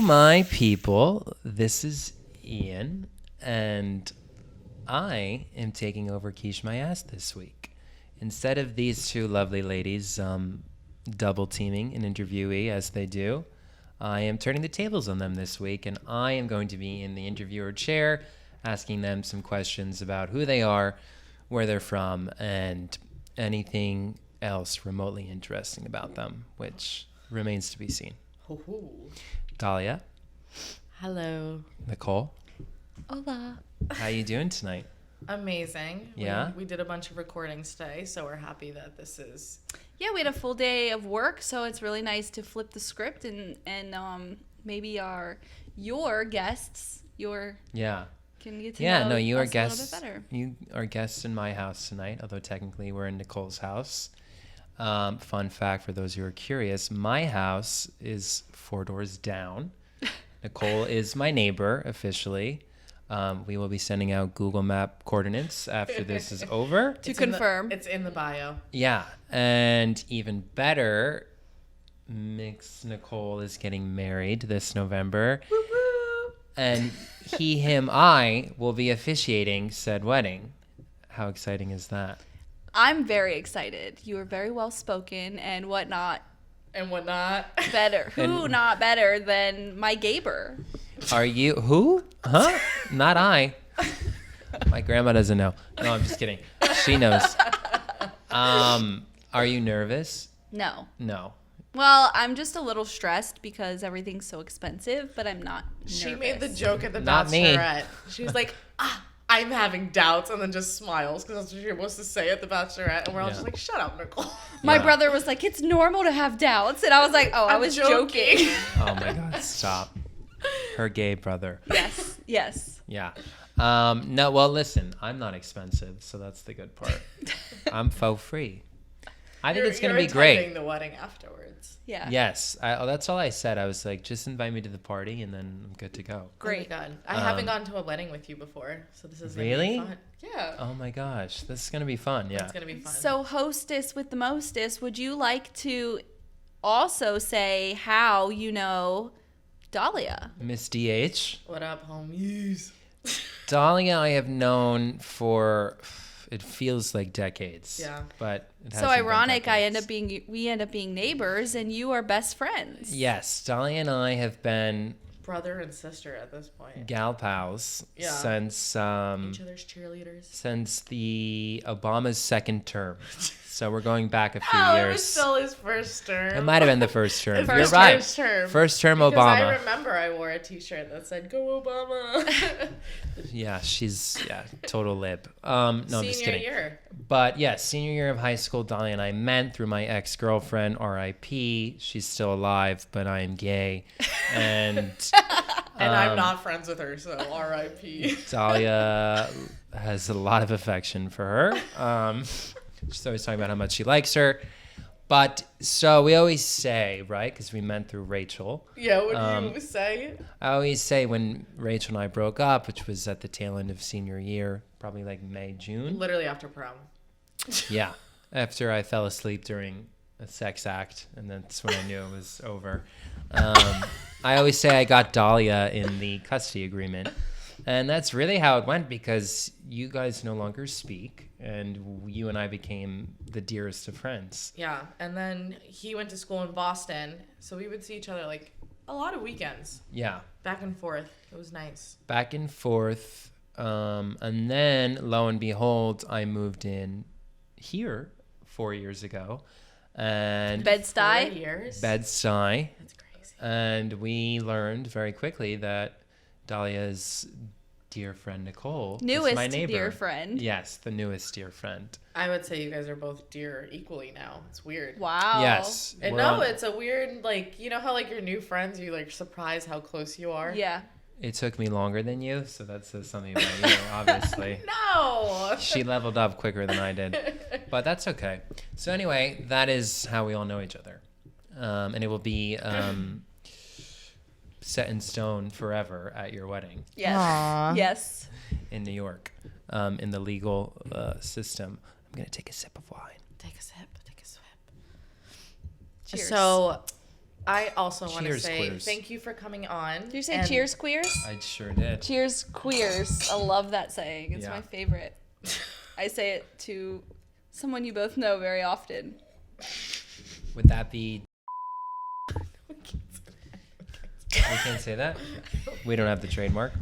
my people. This is Ian, and I am taking over Quiche My Ass this week. Instead of these two lovely ladies double teaming an interviewee as they do, I am turning the tables on them this week, and I am going to be in the interviewer chair asking them some questions about who they are, where they're from, and anything else remotely interesting about them, which remains to be seen. Dahlia. Hello. Nicole. Hola. How you doing tonight? Amazing. Yeah? We did a bunch of recordings today, so we're happy that this is... Yeah, we had a full day of work, so it's really nice to flip the script and maybe your guests, Yeah. can get to Yeah, know no, you are us guests. a little bit better. You are guests in my house tonight, although technically we're in Nicole's house. Fun fact for those who are curious, my house is 4 doors down. Nicole is my neighbor officially. We will be sending out Google Map coordinates after this is over. To confirm. It's in the bio. Yeah, and even better, Mix Nicole is getting married this November. Woo woo. And him, I will be officiating said wedding. How exciting is that? I'm very excited. You are very well spoken and whatnot. And whatnot. Better. Who not better than my Gaber? Are you who? Huh? Not I. My grandma doesn't know. No, I'm just kidding. She knows. Are you nervous? No. No. Well, I'm just a little stressed because everything's so expensive, but I'm not nervous. She made the joke at the Not me. Bachelorette. She was like, I'm having doubts, and then just smiles because that's what you're supposed to say at the Bachelorette. And we're all Yeah. just like, shut up, Nicole. My Yeah. brother was like, it's normal to have doubts. And I was like, I I'm was joking. Oh my God! Stop. Her gay brother. Yes. Yes. Yeah. No. Well, listen. I'm not expensive, so that's the good part. I'm faux free. I think it's gonna be You're great. attending the wedding afterwards. Yeah. Yes. That's all I said. I was like, just invite me to the party, and then I'm good to go. Great. Oh my God. I haven't gone to a wedding with you before, so this is gonna Really? be fun. Yeah. Oh my gosh, this is gonna be fun. Yeah. It's gonna be fun. So, hostess with the mostest, would you like to also say how you know Dahlia? Miss DH. What up, homies? Dahlia I have known for, it feels like decades. Yeah. But it So hasn't been ironic, decades. we end up being neighbors, and you are best friends. Yes, Dahlia and I have been Brother and sister at this point. gal pals Yeah. since Each other's cheerleaders. since the Obama's second term. So we're going back a few Oh, it years. was still his first term. It might have been the first term. The You're first right. term. First term Because Obama. I remember I wore a T-shirt that said "Go Obama." Yeah, she's total lib. No, I'm just Senior kidding. year. But yes, senior year of high school, Dahlia and I met through my ex-girlfriend, R.I.P. She's still alive, but I am gay. And And I'm not friends with her, so R.I.P. Dahlia has a lot of affection for her. She's always talking about how much she likes her. But so we always say, right, because we met through Rachel. Yeah, what do you say? I always say when Rachel and I broke up, which was at the tail end of senior year, probably like May, June. Literally after prom. Yeah, after I fell asleep during a sex act, and that's when I knew it was over. I always say I got Dahlia in the custody agreement, and that's really how it went because you guys no longer speak, and you and I became the dearest of friends. Yeah, and then he went to school in Boston, so we would see each other like a lot of weekends, Yeah, back and forth. It was nice. back and forth, and then lo and behold, I moved in here 4 years ago, and 4 Bed-Stuy? years. Bed-Stuy. That's crazy. And we learned very quickly that Dahlia's dear friend Nicole is Newest my neighbor. dear friend. Yes, the newest dear friend. I would say you guys are both dear equally now. It's weird. Wow. Yes. And we're no, on- it's a weird, like, you know how, like, your new friends, you, like, surprise how close you are? Yeah. It took me longer than you, so that says something about you, obviously. No! She leveled up quicker than I did. But that's okay. So anyway, that is how we all know each other. And it will be set in stone forever at your wedding Yes. Aw. Yes. in New York, in the legal system. I'm going to take a sip of wine. Take a sip. Take a sip. Cheers. So, I also want to Cheers, say queers. thank you for coming on. Did you say And cheers, queers? I sure did. Cheers, queers. I love that saying. It's Yeah. my favorite. I say it to someone you both know very often. Would that be... We can't say that? We don't have the trademark.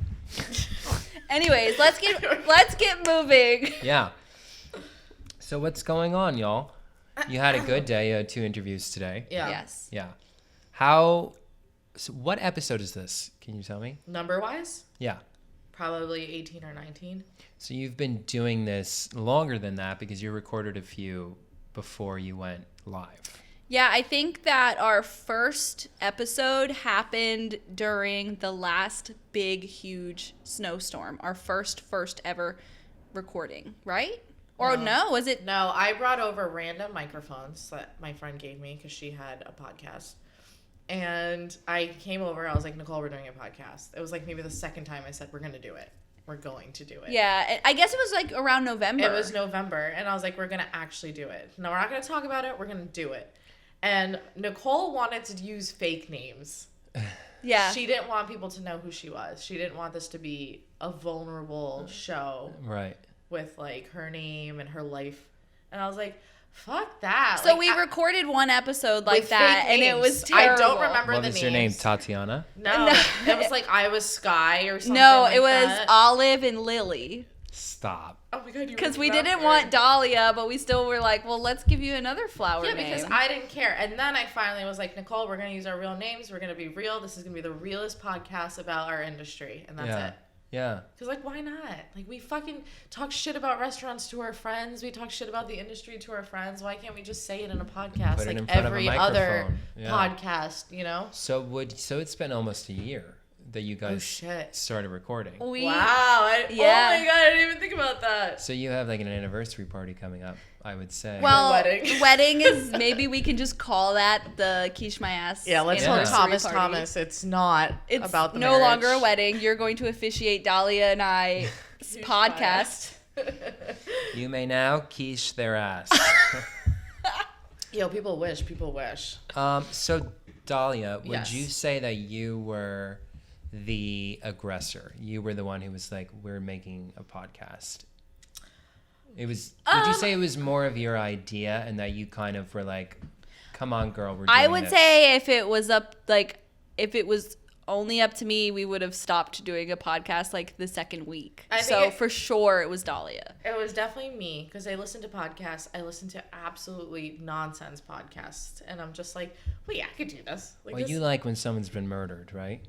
Anyways, let's get moving. Yeah. So what's going on, y'all? You had a good day. You had 2 interviews today. Yeah. Yes. Yeah. So what episode is this? Can you tell me? Number wise, Yeah. probably 18 or 19. So you've been doing this longer than that because you recorded a few before you went live. Yeah, I think that our first episode happened during the last big, huge snowstorm. Our first ever recording, right? Or no, was it? No, I brought over random microphones that my friend gave me because she had a podcast. And I came over, I was like, Nicole, we're doing a podcast. It was like maybe the second time I said, we're going to do it. We're going to do it. Yeah, I guess it was like around November. It was November. And I was like, we're going to actually do it. No, we're not going to talk about it. We're going to do it. And Nicole wanted to use fake names. Yeah. She didn't want people to know who she was. She didn't want this to be a vulnerable show Right. with like her name and her life. And I was like, fuck that. So like, we recorded one episode like with that, fake and it names. was terrible. I don't remember What the was names. your name? Tatiana? No, it was like I was Sky or something. No, like it was that. Olive and Lily. Stop. Oh my god, you Because we remember. didn't want Dahlia, but we still were like, well, let's give you another flower Yeah, name. because I didn't care. And then I finally was like, Nicole, we're going to use our real names. We're going to be real. This is going to be the realest podcast about our industry. And that's Yeah. it. Yeah. Because, like, why not? Like, we fucking talk shit about restaurants to our friends. We talk shit about the industry to our friends. Why can't we just say it in a podcast Put it like in front of a every other microphone. Yeah. podcast, you know? So it's been almost a year that you guys shit. started recording. We, Oh my god, I didn't even think about that. So you have like an anniversary party coming up, I would say. Well, Wedding. wedding is, maybe we can just call that the Quiche My Ass. Yeah, let's Yeah. tell anniversary party. Thomas it's not It's about the no marriage. longer a wedding. You're going to officiate Dahlia and I's podcast. You may now quiche their ass. Yo, people wish. So Dahlia, would Yes. you say that you were the aggressor? You were the one who was like, we're making a podcast. Would you say it was more of your idea and that you kind of were like, come on, girl, we're doing I would this? say if it was only up to me, we would have stopped doing a podcast like the second week. I think So it- for sure it was Dahlia. It was definitely me because I listen to podcasts. I listen to absolutely nonsense podcasts, and I'm just like, well, yeah, I could do this. Like Well, this. you like when someone's been murdered, right?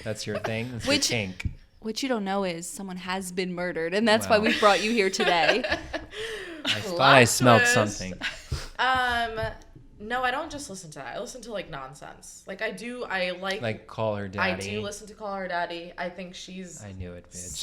That's your thing? That's Which- your kink. What you don't know is someone has been murdered, and that's why Wow. we brought you here today. I thought I smelled twist. something. No, I don't just listen to that. I listen to like nonsense. Like I do. I Like call her I daddy. do listen to Call Her Daddy. I think she's I knew it, bitch.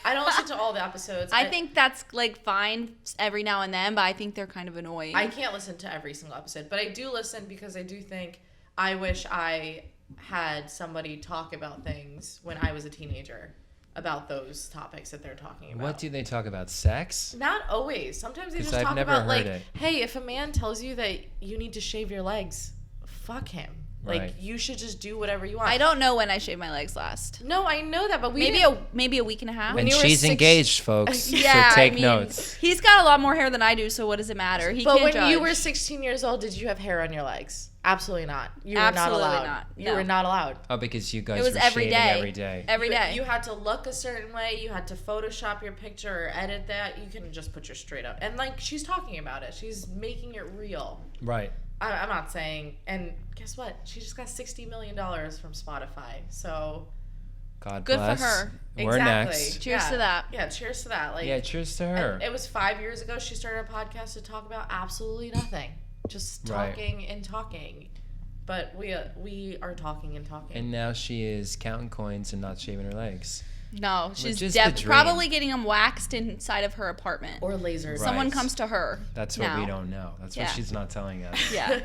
I don't listen to all the episodes. I think that's like fine every now and then, but I think they're kind of annoying. I can't listen to every single episode, but I do listen because I do think I wish I had somebody talk about things when I was a teenager about those topics that they're talking about. What do they talk about? Sex? Not always. Sometimes they 'Cause just I've talk never about heard like, it. hey, if a man tells you that you need to shave your legs, fuck him. Like Right. you should just do whatever you want. I don't know when I shaved my legs last. No, I know that, but we Maybe didn't- a week and a half. When And you were she's 6 engaged, folks. Yeah, so take I mean, notes. He's got a lot more hair than I do, so what does it matter? He But can't when you judge. were 16 years old, did you have hair on your legs? Absolutely not. You were Absolutely not allowed. not. You No. were not allowed. Oh, because you guys It was were every shaving day. every day. Every day. You had to look a certain way. You had to Photoshop your picture or edit that. You couldn't just put your straight up. And like she's talking about it. She's making it real. Right. I'm not saying. And guess what? She just got $60 million from Spotify. So God Good for bless. her. We're exactly. next. Cheers Yeah. to that. Yeah, cheers to that. Like Yeah, cheers to her. and it was 5 years ago. She started a podcast to talk about absolutely nothing, just Right. talking and talking. But we are talking and talking. And now she is counting coins and not shaving her legs. No, she's is the dream. probably getting them waxed inside of her apartment. or lasers. Right. Someone comes to her. That's what now. we don't know. That's Yeah. what she's not telling us. Yeah.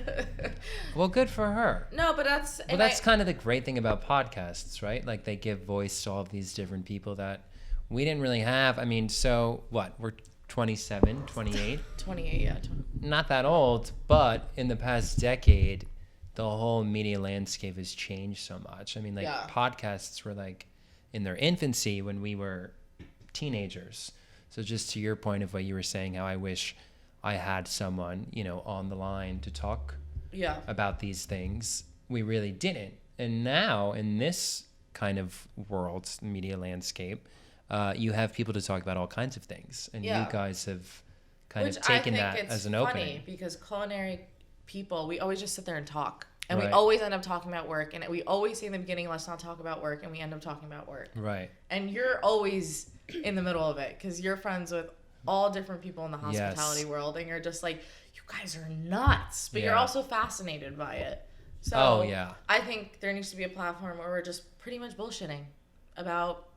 Well, good for her. No, but that's Well, that's kind of the great thing about podcasts, right? Like they give voice to all of these different people that we didn't really have. I mean, so what? We're 27, 28. 28. Yeah. Not that old, but in the past decade, the whole media landscape has changed so much. I mean, like podcasts were like in their infancy when we were teenagers. So just to your point of what you were saying, how I wish I had someone, you know, on the line to talk about these things. We really didn't. And now in this kind of world, media landscape, you have people to talk about all kinds of things. And you guys have kind of taken that as an opening. Funny because culinary people, we always just sit there and talk. And we always end up talking about work. And we always say in the beginning, let's not talk about work. And we end up talking about work. Right. And you're always in the middle of it because you're friends with all different people in the hospitality world. And you're just like, you guys are nuts. But you're also fascinated by it. So I think there needs to be a platform where we're just pretty much bullshitting about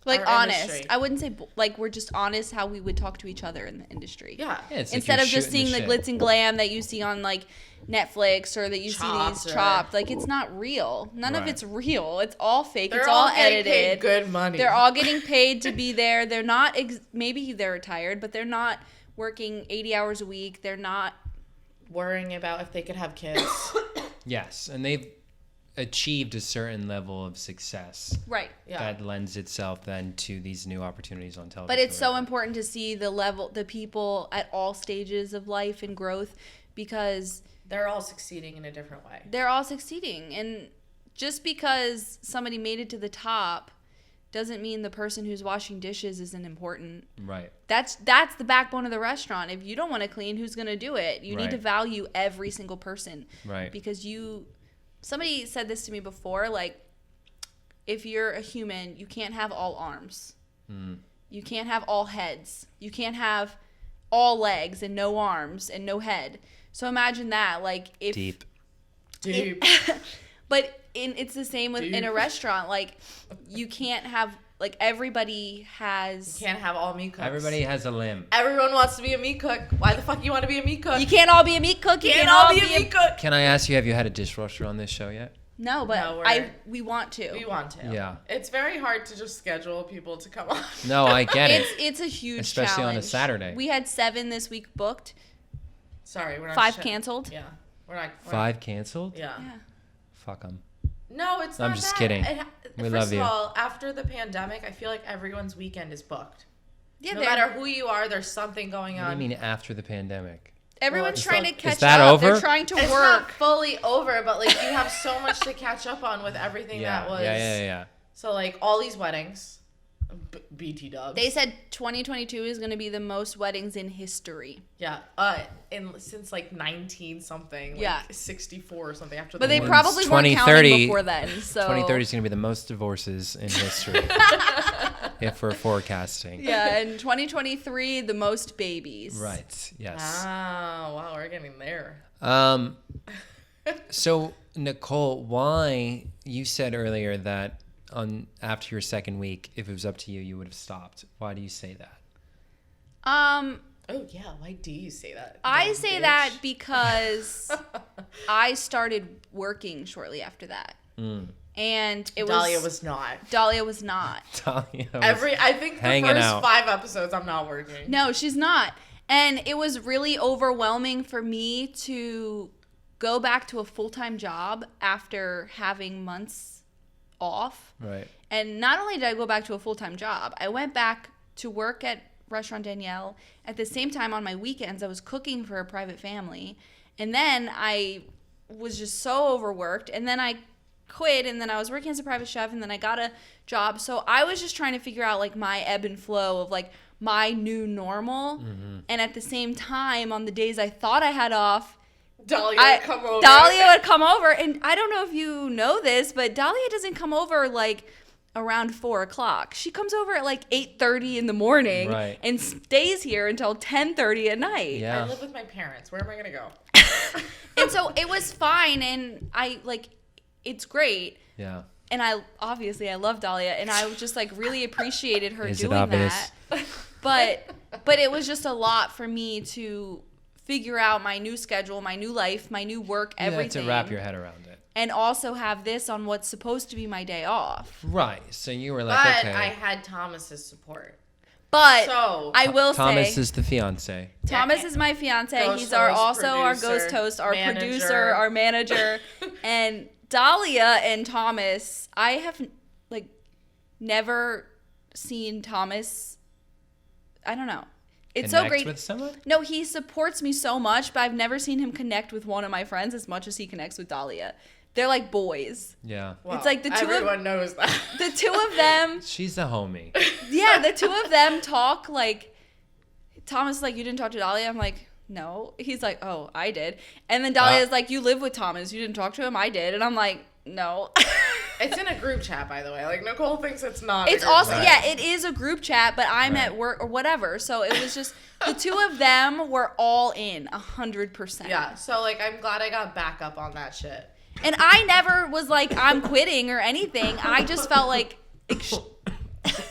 like our honest. industry. I wouldn't say like we're just honest how we would talk to each other in the industry. Yeah. Instead of just seeing the glitz and glam that you see on like Netflix or that you see these Chopped, like it's not real. None of it's real. It's all fake. It's all edited. Paid good money. They're all getting paid to be there. They're not maybe they're retired, but they're not working 80 hours a week. They're not worrying about if they could have kids. Yes, and they've achieved a certain level of success. Right. Yeah. That lends itself then to these new opportunities on television. But it's so important to see the people at all stages of life and growth because they're all succeeding in a different way. They're all succeeding. And just because somebody made it to the top doesn't mean the person who's washing dishes isn't important. Right. That's the backbone of the restaurant. If you don't want to clean, who's going to do it? You need to value every single person. Right. Because somebody said this to me before, like, if you're a human, you can't have all arms. You can't have all heads. You can't have all legs and no arms and no head. So imagine that, like, if... Deep. But it's the same in a restaurant. Like, you can't have... Like, everybody has... You can't have all meat cooks. Everybody has a limb. Everyone wants to be a meat cook. Why the fuck you want to be a meat cook? You can't all be a meat cook. You can't all be a meat cook. Can I ask you, have you had a dishwasher on this show yet? No, but we want to. We want to. Yeah. It's very hard to just schedule people to come on. No, I get it. It's a huge especially challenge. On a Saturday. We had 7 this week booked. Sorry, we're not... 5 canceled. Yeah. We're not... 5 canceled? Yeah. Fuck them. No, it's not. I'm just kidding. We love you. First of all, after the pandemic, I feel like everyone's weekend is booked. Yeah, no matter who you are, there's something going on. What do you mean after the pandemic? Everyone's trying to catch is that up. over? They're trying to it's work. Not fully over, but like you have so much to catch up on with everything that was. Yeah. So like all these weddings, BT dubs. They said 2022 is going to be the most weddings in history. Yeah, since like 19 something. Like yeah, 64 or something after. But they probably weren't counting before then. So 2030 is going to be the most divorces in history. If we're forecasting. Yeah, and 2023 the most babies. Right. Yes. Wow, we're getting there. So Nicole, why you said earlier that after your second week, if it was up to you, you would have stopped. Why do you say that? Oh yeah, why do you say that? I say that because I started working shortly after that. And Dahlia was not. Dahlia was not. I think the first 5 episodes I'm not working. No, she's not. And it was really overwhelming for me to go back to a full-time job after having months off. Right. And not only did I go back to a full-time job, I went back to work at Restaurant Danielle. At the same time, on my weekends, I was cooking for a private family. And then I was just so overworked. And then I quit, and then I was working as a private chef, and then I got a job. So I was just trying to figure out like my ebb and flow of like my new normal. And at the same time, on the days I thought I had off, Dahlia would come over. Dahlia would come over, and I don't know if you know this, but Dahlia doesn't come over like around 4:00. She comes over at like 8:30 in the morning and stays here until 10:30 at night. Yeah. I live with my parents. Where am I gonna go? And so it was fine, and I like it's great. Yeah. And I love Dahlia, and I just like really appreciated her doing that. But it was just a lot for me to figure out my new schedule, my new life, my new work, everything. You had to wrap your head around it. And also have this on what's supposed to be my day off. Right. So you were like, but okay. I had Thomas's support. But So, I will Thomas say is the fiance. Thomas is my fiance. Ghost He's our host, our producer, ghost host, our manager. producer, our manager, and Dahlia and Thomas. I have like never seen Thomas. I don't know. It's so Connect great. with someone? No, he supports me so much, but I've never seen him connect with one of my friends as much as he connects with Dahlia. They're like boys. Yeah. well, It's like the two of- everyone knows that. The two of them, She's a homie. yeah, the two of them talk like Thomas is like, you didn't talk to Dahlia? I'm like, no. He's like, oh, I did. And then Dahlia's like, you live with Thomas. You didn't talk to him? I did. And I'm like, no. It's in a group chat, by the way. Like, Nicole thinks it's not. It's a group also, chat. yeah, it is a group chat, but I'm Right. at work or whatever. So it was just, the two of them were all in 100%. Yeah, so, like, I'm glad I got backup on that shit. And I never was like, I'm quitting or anything. I just felt like,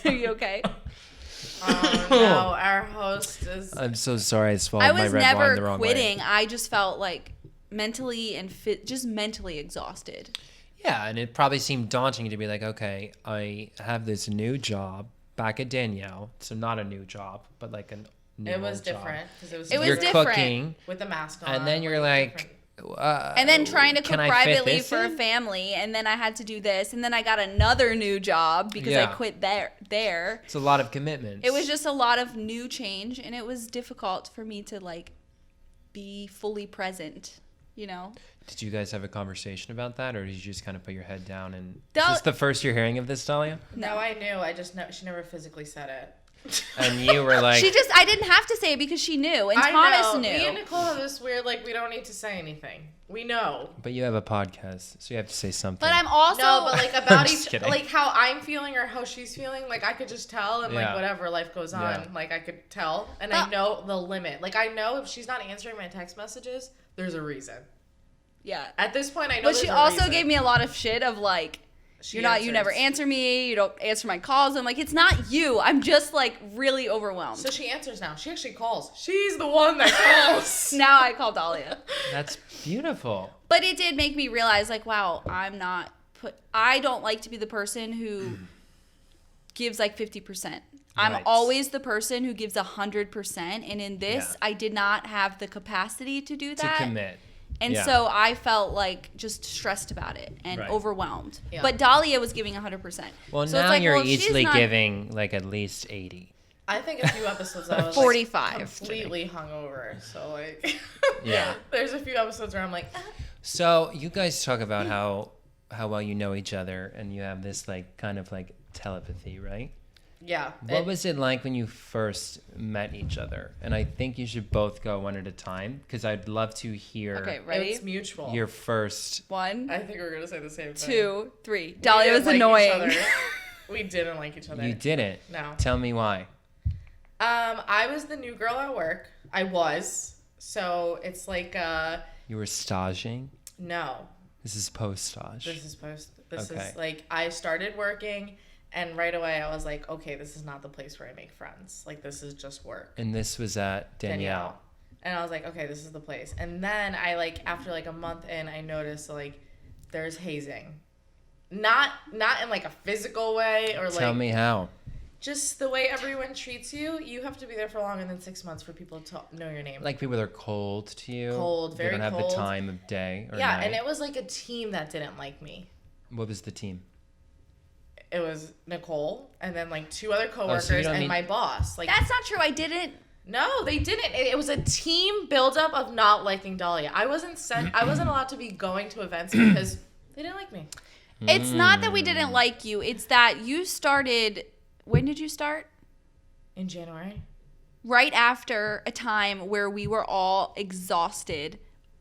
are you okay? Oh, no, our host is... I'm so sorry. I swallowed I my was red wine the never wrong quitting. way. I just felt like mentally and just mentally exhausted. Yeah, and it probably seemed daunting to be like, okay, I have this new job back at Danielle. So not a new job, but like a new It was old job. different. Because it was, It was You're different. cooking, with the mask on. and then you're like, different. And then trying to cook can I fit privately this for a in? family, and then I had to do this, and then I got another new job because I Yeah. quit there. It's a lot of commitments. It was just a lot of new change, and it was difficult for me to like be fully present, you know? Did you guys have a conversation about that, or did you just kind of put your head down and? Dal- Is this the first you're hearing of this, Dahlia? No, I knew. I just know she never physically said it. And you were like, I didn't have to say it because she knew, and I Thomas know. knew. Me and Nicole have this weird, like, we don't need to say anything. We know. but you have a podcast, so you have to say something. But I'm also No, but like about Just each, kidding. like how I'm feeling or how she's feeling, like I could just tell, and Yeah. like whatever life goes on, Yeah. like I could tell, and I know the limit. Like I know if she's not answering my text messages, there's a reason. yeah. At this point, I know. But she there's a also reason. guu me a lot of shit of like, She you never answers. answer me, you don't answer my calls. I'm like, it's not you. I'm just like really overwhelmed. So she answers now. She actually calls. She's the one that calls. Now I call Dahlia. That's beautiful. But it did make me realize, like, wow, I don't like to be the person who gives like 50%. I'm Right. always the person who gives 100%. And in this, Yeah. I did not have the capacity to do To that. commit. And Yeah. so I felt like just stressed about it and Right. overwhelmed. Yeah. But Dahlia was giving 100%. Well, So it's now like, you're well, if she's easily not- giving like at least 80. I think a few episodes I was 45. like, completely hungover. So like, Yeah. there's a few episodes where I'm like, ah. So you guys talk about how well you know each other, and you have this like kind of like telepathy, right? Yeah. What was it like when you first met each other? And I think you should both go one at a time because I'd love to hear Okay, ready? It's mutual. your first. 1, I think we're gonna say the same thing. 2, 3. We Dahlia didn't was like each annoying. other. We didn't like each other. You didn't. No. Tell me why. I was the new girl at work. I was. So it's like You were staging. no. This is post-stage. This Okay. is like I started working and right away I was like, okay, this is not the place where I make friends. Like this is just work. And this was at Danielle. And I was like, okay, this is the place. And then I like after like a month in, I noticed like there's hazing. Not in like a physical way or Tell like me how. just the way everyone treats you. You have to be there for longer than 6 months for people to know your name. Like people are cold to you. Cold, very They don't have cold. the time of day or yeah, night. and it was like a team that didn't like me. What was the team? It was Nicole and then like 2 other you coworkers don't and mean- my boss. Like That's not true. I didn't. no, they didn't. It was a team buildup of not liking Dahlia. I wasn't allowed to be going to events because they didn't like me. It's not that we didn't like you. It's that you started. When did you start? In January. Right after a time where we were all exhausted,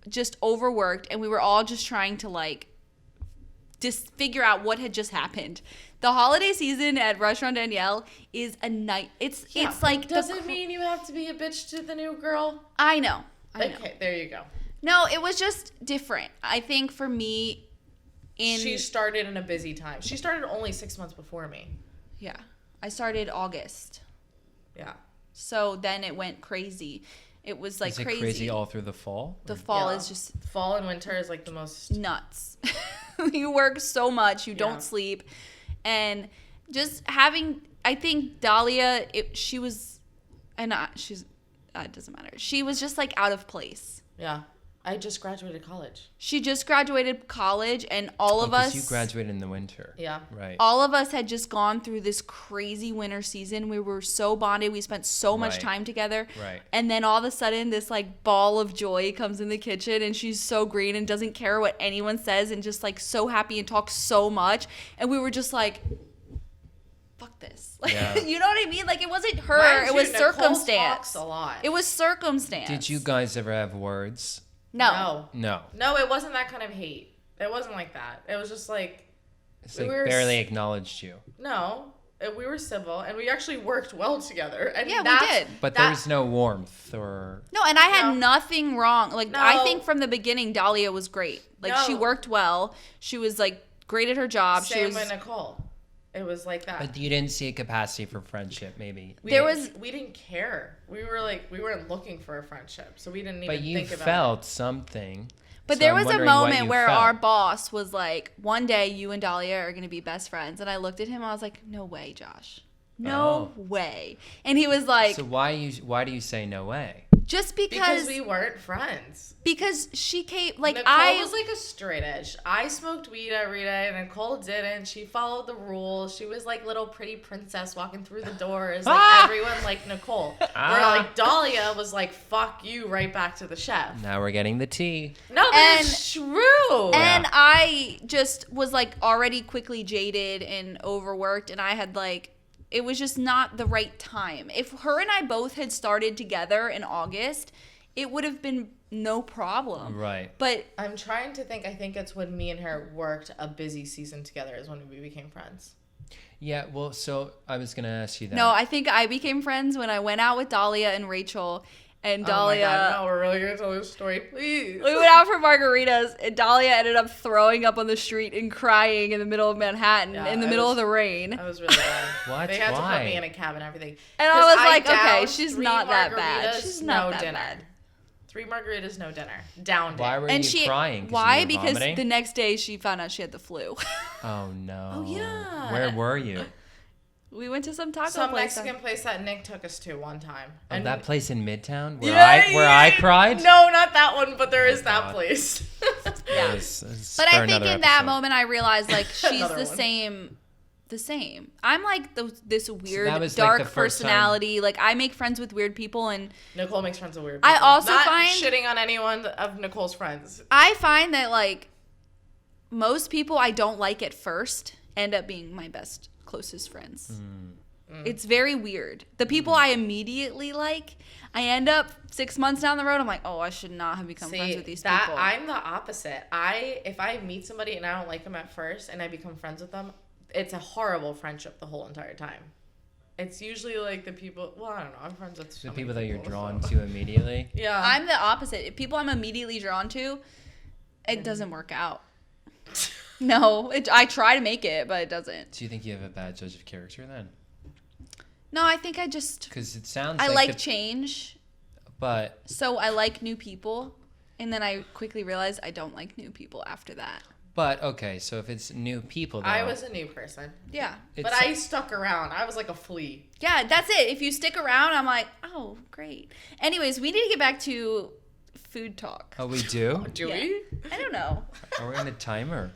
just overworked, and we were all just trying to like just figure out what had just happened. The holiday season at Restaurant Danielle is a night. It's like doesn't mean you have to be a bitch to the new girl. I know. Okay, there you go. No, it was just different. I think for me, She started in a busy time. She started only 6 months before me. yeah, I started August, Yeah. so then it went crazy. It was like Is it crazy. crazy all through the fall? The fall Yeah. is just Fall and winter is like the most. nuts. You work so much, you Yeah. don't sleep, and just having I think Dahlia, she was, and it doesn't matter. She was just like out of place. Yeah. I just graduated college. She just graduated college, and all of us. You graduated in the winter. Yeah. Right. All of us had just gone through this crazy winter season. We were so bonded. We spent so much Right. time together. Right. And then all of a sudden, this like ball of joy comes in the kitchen, and she's so green and doesn't care what anyone says, and just like so happy and talks so much. And we were just like, fuck this. Like, Yeah. you know what I mean? Like, it wasn't her. Mind it you, was Nicole circumstance. talks a lot. It was circumstance. Did you guys ever have words? No. No. No, it wasn't that kind of hate. It wasn't like that. It was just like It's We like were barely acknowledged you. no. We were civil, and we actually worked well together. And Yeah, we that's- did. But that- there was no warmth or. No, and I had No. nothing wrong. Like, No. I think from the beginning, Dahlia was great. Like, she No. worked well. She was, like, great at her job. Same she was. with Nicole. It was like that. But you didn't see a capacity for friendship, maybe. We There didn't- we didn't care. We weren't looking for a friendship, so we didn't even But you think about felt something. But So there I'm was a wondering what moment you where felt. our boss was like, one day you and Dahlia are going to be best friends. And I looked at him. I was like, no way, Josh. No way. And he was like, So why do you say no way? just because we weren't friends. because she came, like, Nicole was like a straight edge. I smoked weed every day, and Nicole didn't. She followed the rules. She was like little pretty princess walking through the doors, like everyone like Nicole. Where like Dahlia was like, "Fuck you," right back to the chef. Now we're getting the tea. No, but it's true. And I just was like already quickly jaded and overworked, and I had like, it was just not the right time. If her and I both had started together in August, it would have been no problem. Right. But I'm trying to think. I think it's when me and her worked a busy season together is when we became friends. Yeah, well, so I was going to ask you that. no, I think I became friends when I went out with Dahlia and Rachel. And Oh my Dahlia, God, no, we're really gonna tell this story, please. we went out for margaritas, and Dahlia ended up throwing up on the street and crying in the middle of Manhattan Yeah, in the I middle was- of the rain. I was really bad. What? They had to Why? put me in a cab and everything. And I 'Cause was like, okay, downed she's 3 not that bad. margaritas, She's not no that dinner. bad. 3 margaritas, no dinner. Downed Why it. were And you she crying? why? You were Because vomiting? the next day she found out she had the flu. Oh, no. Oh, yeah. Where were you? We went to some taco Some place. Mexican place that Nick took us to one time. Oh, that place in Midtown where Yeah, I cried? No, not that one, but there is that God. place. Yeah. But But I think in that moment I realized like she's Another the one. same. I'm like this weird that was, like, dark the first time- personality. Like I make friends with weird people, and Nicole makes friends with weird I people. also Not find- shitting on anyone of Nicole's friends. I find that like most people I don't like at first end up being my best closest friends. It's very weird. The people I immediately like, I end up 6 months down the road. I'm like, oh, I should not have become friends with these people. I'm the opposite. If I meet somebody and I don't like them at first and I become friends with them, it's a horrible friendship the whole entire time. It's usually like the people. Well, I don't know. I'm friends with so The many people that you're people, drawn so- to immediately. Yeah, I'm the opposite. If people I'm immediately drawn to, it doesn't work out. No, I try to make it, but it doesn't. Do you think you have a bad judge of character then? No, I think I just Because it sounds I like like change. But So I like new people, and then I quickly realized I don't like new people after that. okay, so if it's new people, though, I was a new person, Yeah. but I stuck around. I was like a flea. Yeah, that's it. If you stick around, I'm like, oh, great. Anyways, we need to get back to food talk. Oh, we do? Do Yeah. we? I don't know. Are we on a timer?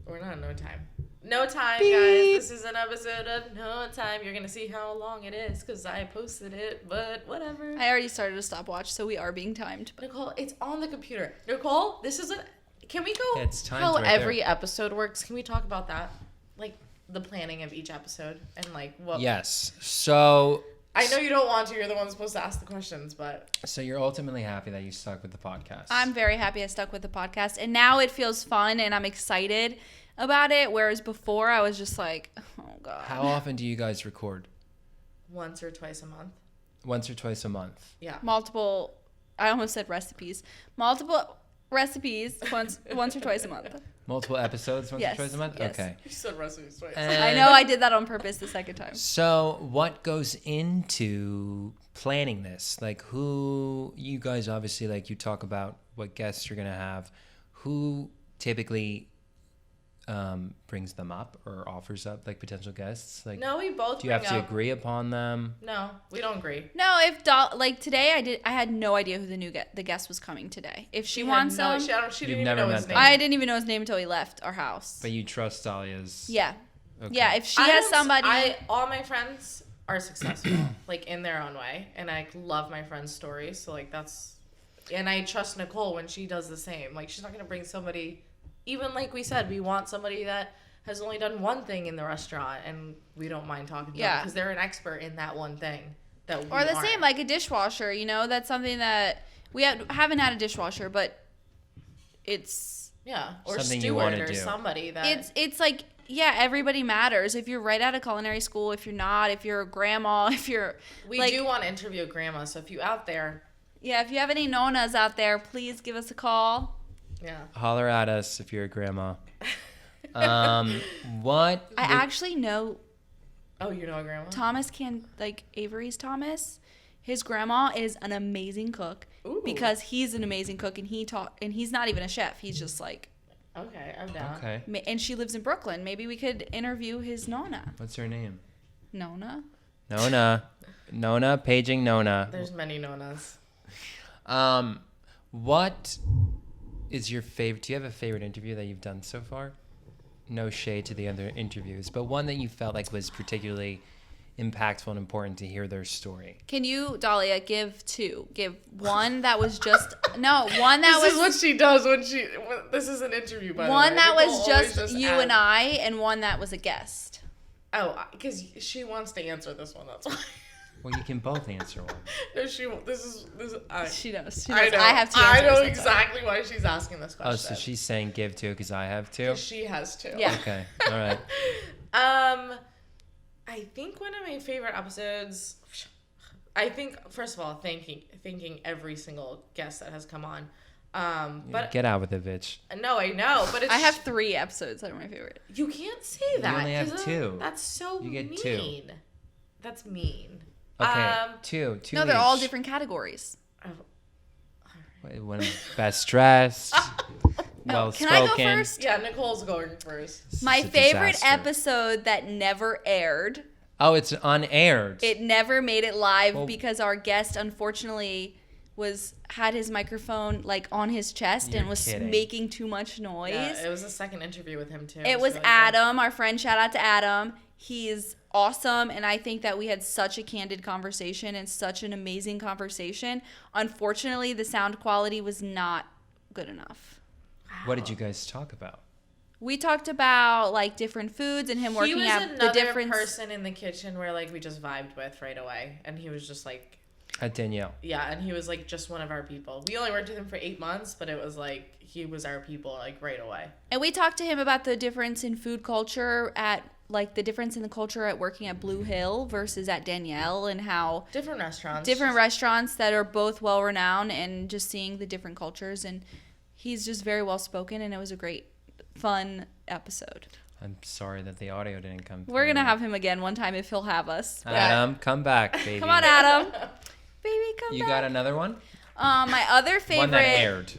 We're not no time. No time, guys. This is an episode of No Time. You're gonna see how long it is because I posted it, but whatever. I already started a stopwatch, so we are being timed. Nicole, it's on the computer. Nicole, this is a. Can we go? Yeah, it's timed how right every there. episode works? Can we talk about that? Like the planning of each episode and like what? Yes. So I know you don't want to. You're the one supposed to ask the questions, but you're ultimately happy that you stuck with the podcast. I'm very happy I stuck with the podcast, and now it feels fun, and I'm excited about it, whereas before I was just like, oh, God. How often do you guys record? once or twice a month. Once or twice a month? Yeah. Multiple, I almost said recipes. Multiple recipes once or twice a month. Multiple episodes once Yes, or twice a month? yes. Okay. You said recipes twice. I know I did that on purpose the second time. So what goes into planning this? Like who, you guys obviously, like you talk about what guests you're going to have. Who typically brings them up or offers up like potential guests? Like, No, we both do you have bring to up- agree upon them? No, we don't agree. No, if like today, I had no idea who the guest was coming today. If she wants no, him, she didn't You've even never know met his them. name. I didn't even know his name until he left our house. But you trust Dahlia's. Yeah, Okay. yeah. If she I has don't- somebody, all my friends are successful, like in their own way, and I love my friends' stories. So like that's, and I trust Nicole when she does the same. Like she's not gonna bring somebody, even like we said, we want somebody that has only done one thing in the restaurant, and we don't mind talking to them because they're an expert in that one thing. That we or the aren't. same like a dishwasher. You know, that's something that we haven't had a dishwasher, but it's Yeah, or Something you steward wanna or do. somebody that it's like, yeah, everybody matters. If you're right out of culinary school, if you're not, if you're a grandma, if you're we like, do want to interview a grandma. So if you out there, yeah, if you have any nonas out there, please give us a call. yeah, Holler at us if you're a grandma. What? I actually know oh, you know a grandma. Avery's Thomas. His grandma is an amazing cook Ooh. because he's an amazing cook, and he's not even a chef. He's just like, Okay, I'm down. Okay. and she lives in Brooklyn. Maybe we could interview his nona. What's her name? Nona? Nona, paging Nona. There's many nonas. What is your favorite? Do you have a favorite interview that you've done so far? No shade to the other interviews, but one that you felt like was particularly impactful and important to hear their story. Can you, Dahlia, give two? Give one that was just one that This is was what she does when she. This is an interview, by the way. one that Nicole was always just you adds- and I, and one that was a guest. Oh, because she wants to answer this one. That's why. Well, you can both answer one. No, she. This is. She knows. I know. I have two I answers. know that's why. exactly why she's asking this question. Oh, so she's saying give two because I have two? She has to. Yeah. Okay, all right. I think one of my favorite episodes. I think first of all, thanking every single guest that has come on. But Get out with it, bitch. no, I know, but it's, I have 3 episodes that are my favorite. You can't say that. only have 'cause, 2. That's so You get mean. 2. That's mean. Okay, two No, they're all each. different categories. One best dressed, No, well can I go spoken. first? Yeah, Nicole's going first. My It's a favorite disaster. episode that never aired. Oh, it's unaired. It never made it live Well- because our guest unfortunately had his microphone like on his chest You're and was kidding. making too much noise. Yeah, it was a second interview with him too. It was so Adam, our friend. Shout out to Adam. He's awesome, and I think that we had such a candid conversation and such an amazing conversation. Unfortunately, the sound quality was not good enough. What did you guys talk about? We talked about like different foods and him He working was out another the difference. person in the kitchen where like we just vibed with right away, and he was just like, At Danielle. yeah, and he was like just one of our people. We only worked with him for 8 months, but it was like he was our people like right away. And we talked to him about the difference in food culture at like the difference in the culture at working at Blue Hill versus at Danielle, and how Different restaurants. different restaurants that are both well renowned, and just seeing the different cultures. And he's just very well spoken, and it was a great, fun episode. I'm sorry that the audio didn't come through. We're gonna have him again one time if he'll have us. Adam, come back, baby. Come on, Adam. Baby, come You back. got another one? My other favorite One that aired.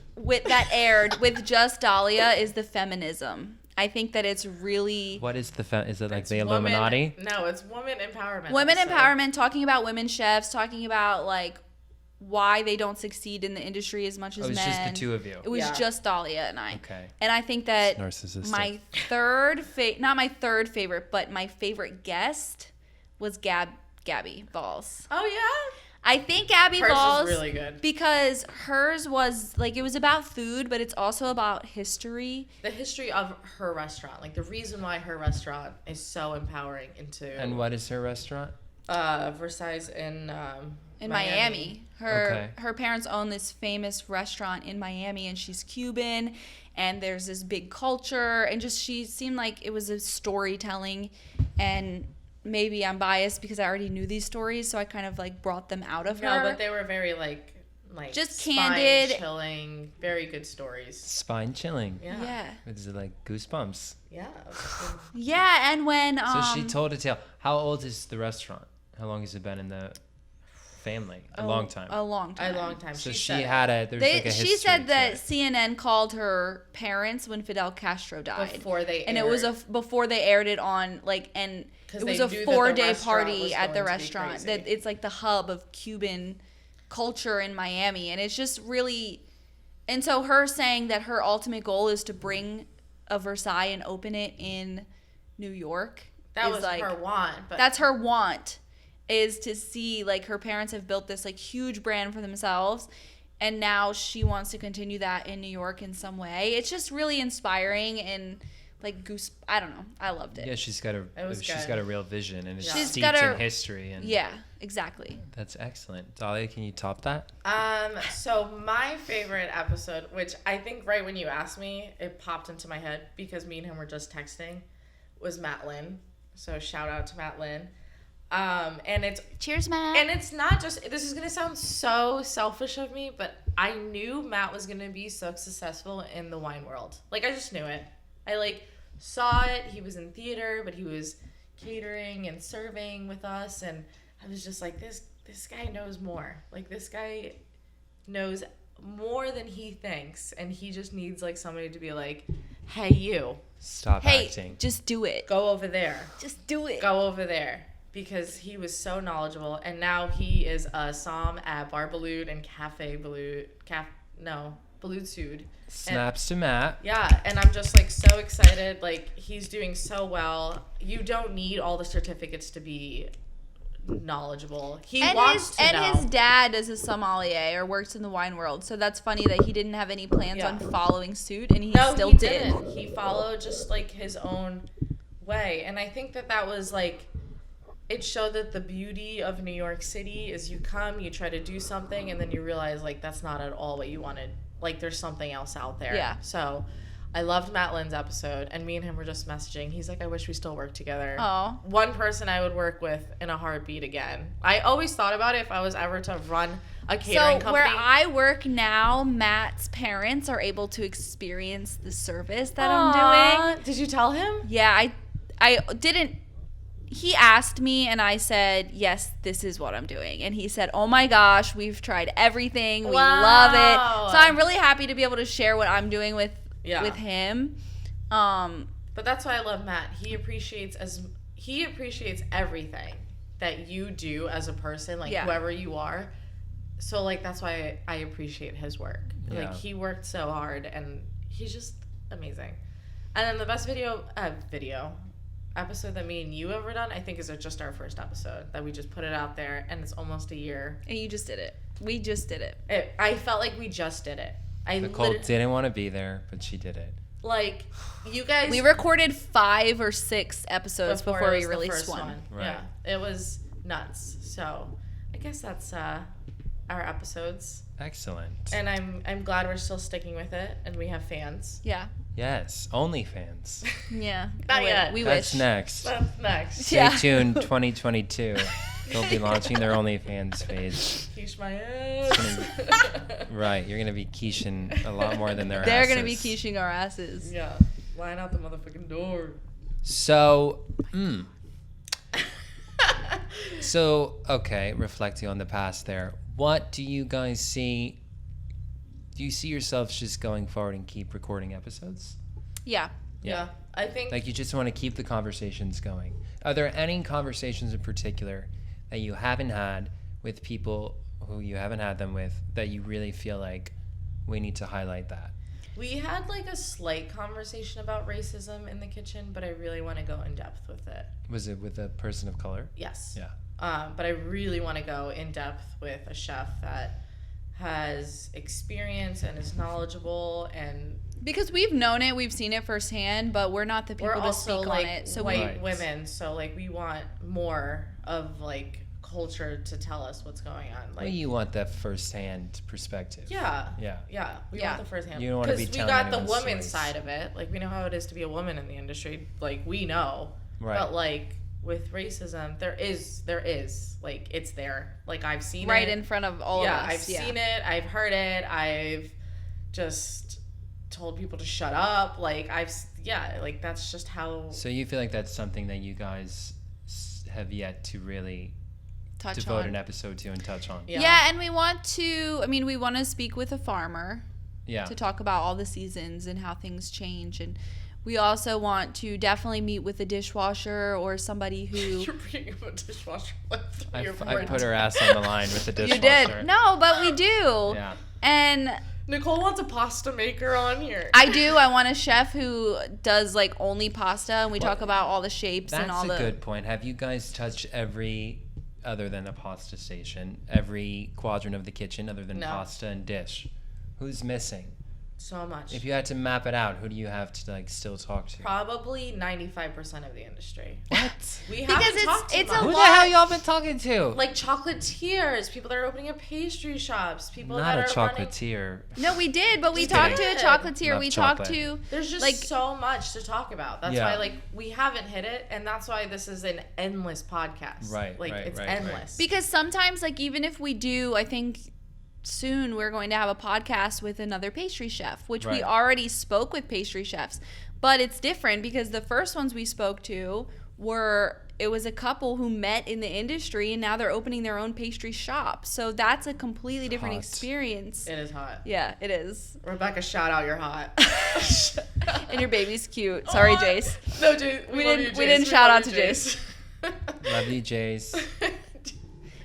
that aired with just Dahlia is the feminism. I think that it's really What is is it like It's the woman- Illuminati? No, it's women empowerment. women episode. empowerment, talking about women chefs, talking about like why they don't succeed in the industry as much as Oh, it was men. just the two of you. It was Yeah. just Dahlia and I. Okay. And I think that Narcissistic. my third not my third favorite, but my favorite guest was Gabby Balls. Oh yeah. I think Gabby Hers was Balls really good. because hers was like, it was about food, but it's also about history. The history of her restaurant, like the reason why her restaurant is so empowering into And what is her restaurant? Versailles in Miami. Her Okay. her parents own this famous restaurant in Miami, and she's Cuban, and there's this big culture, and just she seemed like it was a storytelling. And maybe I'm biased because I already knew these stories, so I kind of like brought them out of No, her. but they were very like Just spine candid. chilling, very good stories. Spine chilling. Yeah. yeah. Is it like goosebumps? Yeah. Yeah, and when So she told a tale. How old is the restaurant? How long has it been in the family. A long time. A long time. A long time. So she said had a, there's like a history She said to that it. CNN called her parents when Fidel Castro died. Before they and it was aired. before they aired it on, like, and 'Cause it was they a knew that the 4-day restaurant was party at the going to be restaurant. crazy. That it's like the hub of Cuban culture in Miami, and it's just really. And so her saying that her ultimate goal is to bring a Versailles and open it in New York. That is was like, her want. But that's her want, is to see, like, her parents have built this like huge brand for themselves, and now she wants to continue that in New York in some way. It's just really inspiring and like I don't know. I loved it. Yeah, she's got a real vision, and it's She's steeped got her- in history, and Yeah, exactly. that's excellent. Dahlia, can you top that? So my favorite episode, which I think right when you asked me, it popped into my head because me and him were just texting, was Matt Lynn. So shout out to Matt Lynn. And it's Cheers, Matt. And it's not just, this is going to sound so selfish of me, but I knew Matt was going to be so successful in the wine world. Like, I just knew it. I, like, saw it. He was in theater, but he was catering and serving with us. And I was just like, this guy knows more. Like, this guy knows more than he thinks. And he just needs, like, somebody to be like, hey, you. Stop hey, acting. just do it. Go over there. Just do it. Go over there. Because he was so knowledgeable, and now he is a som at Bar Balut and Balut Sud. Snaps to Matt. Yeah, and I'm just like so excited. Like, he's doing so well. You don't need all the certificates to be knowledgeable. He wants to know. His dad is a sommelier or works in the wine world, so that's funny that he didn't have any plans on following suit, and he still he did. didn't. He followed just like his own way, and I think that was like. It showed that the beauty of New York City is you come, you try to do something, and then you realize, like, that's not at all what you wanted. Like, there's something else out there. Yeah. So, I loved Matt Lynn's episode, and me and him were just messaging. He's like, I wish we still worked together. Oh. One person I would work with in a heartbeat again. I always thought about it if I was ever to run a catering company. Where I work now, Matt's parents are able to experience the service that I'm doing. Did you tell him? Yeah, I didn't. He asked me, and I said, yes, this is what I'm doing. And he said, oh my gosh, we've tried everything. We love it. So I'm really happy to be able to share what I'm doing with him. But that's why I love Matt. He appreciates everything that you do as a person, like whoever you are. So, like, that's why I appreciate his work. Yeah. Like, he worked so hard, and he's just amazing. And then the best episode that me and you ever done, I think, is just our first episode that we just put it out there, and it's almost a year. And you just did it. We just did it. I felt like we just did it. Nicole didn't want to be there, but she did it. Like, you guys... We recorded 5 or 6 episodes before we released one. Right. Yeah, it was nuts. So, I guess that's our episodes. Excellent. And I'm glad we're still sticking with it, and we have fans. Yeah. Yes, OnlyFans. Yeah. Not yet. We That's wish. next. That's next. Stay tuned, 2022. They'll be launching their OnlyFans page. Quiche my ass. Right, you're gonna be quiching a lot more than their asses. They're gonna be quiching our asses. Yeah. Line out the motherfucking door. So, okay, reflecting on the past there, what do you guys see? Do you see yourselves just going forward and keep recording episodes? Yeah. Yeah. I think... Like, you just want to keep the conversations going. Are there any conversations in particular that you haven't had with people who you haven't had them with that you really feel like we need to highlight that? We had, like, a slight conversation about racism in the kitchen, but I really want to go in depth with it. Was it with a person of color? Yes. Yeah. But I really want to go in depth with a chef that has experience and is knowledgeable, and Because we've known it, we've seen it firsthand, but we're not the people we're to also speak like on it. So white women, so like we want more of like culture to tell us what's going on. Like, Well, you want that first-hand perspective. yeah, Yeah. we Yeah. want the first hand. You don't wanna be because we telling got the anyone's women's stories. side of it. Like, we know how it is to be a woman in the industry. Like, we know, Right. but like with racism, there is like, it's there. Like, I've seen right it in front of all of us. I've seen it. I've heard it. I've just told people to shut up. Like, like that's just how. So you feel like that's something that you guys have yet to really devote an episode to and touch on. Yeah, and we want to speak with a farmer Yeah. to talk about all the seasons and how things change. And we also want to definitely meet with a dishwasher or somebody who... You're bringing up a dishwasher. I put her ass on the line with the dishwasher. You did. No, but we do. Yeah. And... Nicole wants a pasta maker on here. I do. I want a chef who does like only pasta, and we talk about all the shapes and all the... That's a good point. Have you guys touched other than a pasta station, every quadrant of the kitchen other than pasta and dish? Who's missing? So much. If you had to map it out, who do you have to like still talk to? Probably 95% of the industry. What? We haven't talked to it's much. a Who the lot. hell y'all been talking to? Like chocolatiers, people that are opening up pastry shops, people Not that a are running... chocolatier. No, we did, but we Just talked to kidding. a chocolatier. Love We chocolate. talked to... There's just like, so much to talk about. That's Yeah. why, like, we haven't hit it, and that's why this is an endless podcast. Right, Like, right, it's right, endless. Because sometimes, like, even if we do, I think soon we're going to have a podcast with another pastry chef, which we Right. already spoke with pastry chefs. But it's different because the first ones we spoke to it was a couple who met in the industry and now they're opening their own pastry shop. So that's a completely different Hot. experience. It is hot. Yeah, it is. Rebecca, shout out, you're hot. And your baby's cute. Sorry, Oh, Jace. No, Jace. We love didn't- you, we Jace. didn't shout love out you, to Jace. Love you, Jace.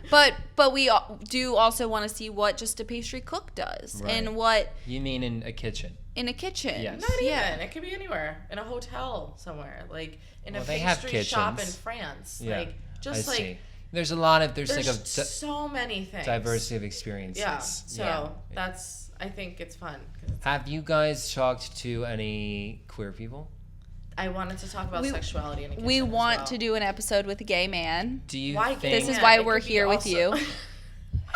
But we do also want to see what just a pastry cook does Right. and what You mean in a kitchen? in a kitchen. Yes. Not Yeah. even. It could be anywhere. In a hotel somewhere. Like, in Well, a they have pastry shop in kitchens. France. Yeah. Like, just I like... see. There's like There's a so many things. diversity of experiences. Yeah. So Yeah. that's... I think it's fun. 'Cause it's- Have you guys talked to any queer people? I wanted to talk about sexuality in a kitchen We as want well. to do an episode with a gay man. Do you Why think? This is Yeah, why it we're could be here with also- you.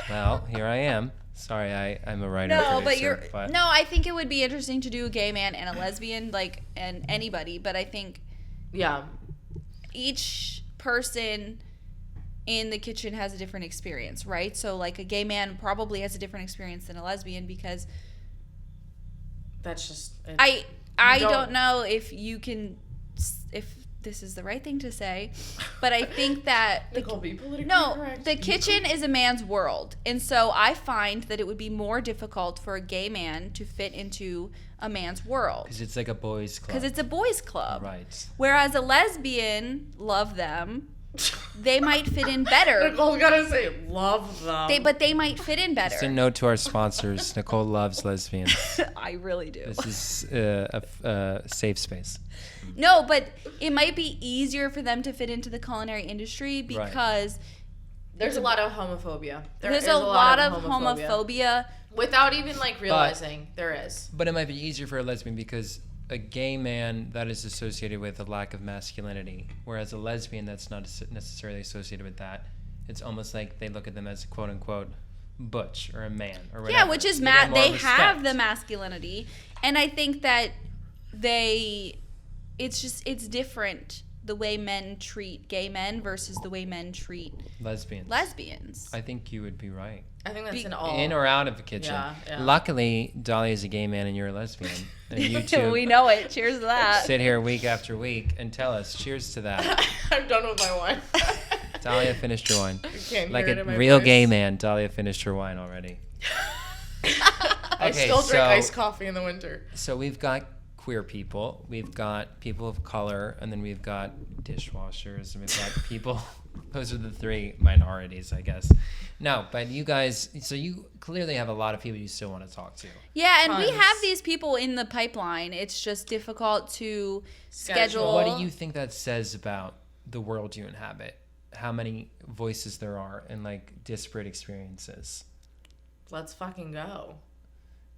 Well, here I am. Sorry, I'm a writer. No, but producer, no. I think it would be interesting to do a gay man and a lesbian, like, and anybody. But I think Yeah. each person in the kitchen has a different experience, right? So, like, a gay man probably has a different experience than a lesbian because That's just... I don't- don't know if this is the right thing to say, but I think that Nicole, be politically no, correct. the kitchen is a man's world. And so I find that it would be more difficult for a gay man to fit into a man's world because it's like a boys' club. because it's a boys' club. Right. Whereas a lesbian, love them, they might fit in better. Nicole's gotta say, love them. But they might fit in better. Just a note to our sponsors. Nicole loves lesbians. I really do. This is a safe space. No, but it might be easier for them to fit into the culinary industry because There's a lot of homophobia. there's a lot of homophobia. Without even, like, realizing there is. But it might be easier for a lesbian because a gay man, that is associated with a lack of masculinity, whereas a lesbian, that's not necessarily associated with that. It's almost like they look at them as a quote unquote butch or a man or whatever. Yeah, which is So get more they have respect. the masculinity, and I think that it's different the way men treat gay men versus the way men treat lesbians. I think you would be right. I think that's an all. In or out of the kitchen. Yeah, yeah. Luckily, Dahlia is a gay man and you're a lesbian. And you two We know it. Cheers to that. sit here week after week and tell us. Cheers to that. I'm done with my wine. Dahlia finished your wine. You can't Like hear it a in my real voice. gay man, Dahlia finished her wine already. I Okay, still drink so- iced coffee in the winter. So we've got queer people, we've got people of color, and then we've got dishwashers, and we've got people. Those are the three minorities, I guess. No, but you guys, so you clearly have a lot of people you still want to talk to. Yeah, and we Tons. have these people in the pipeline. It's just difficult to schedule. What do you think that says about the world you inhabit? How many voices there are and like disparate experiences? Let's fucking go.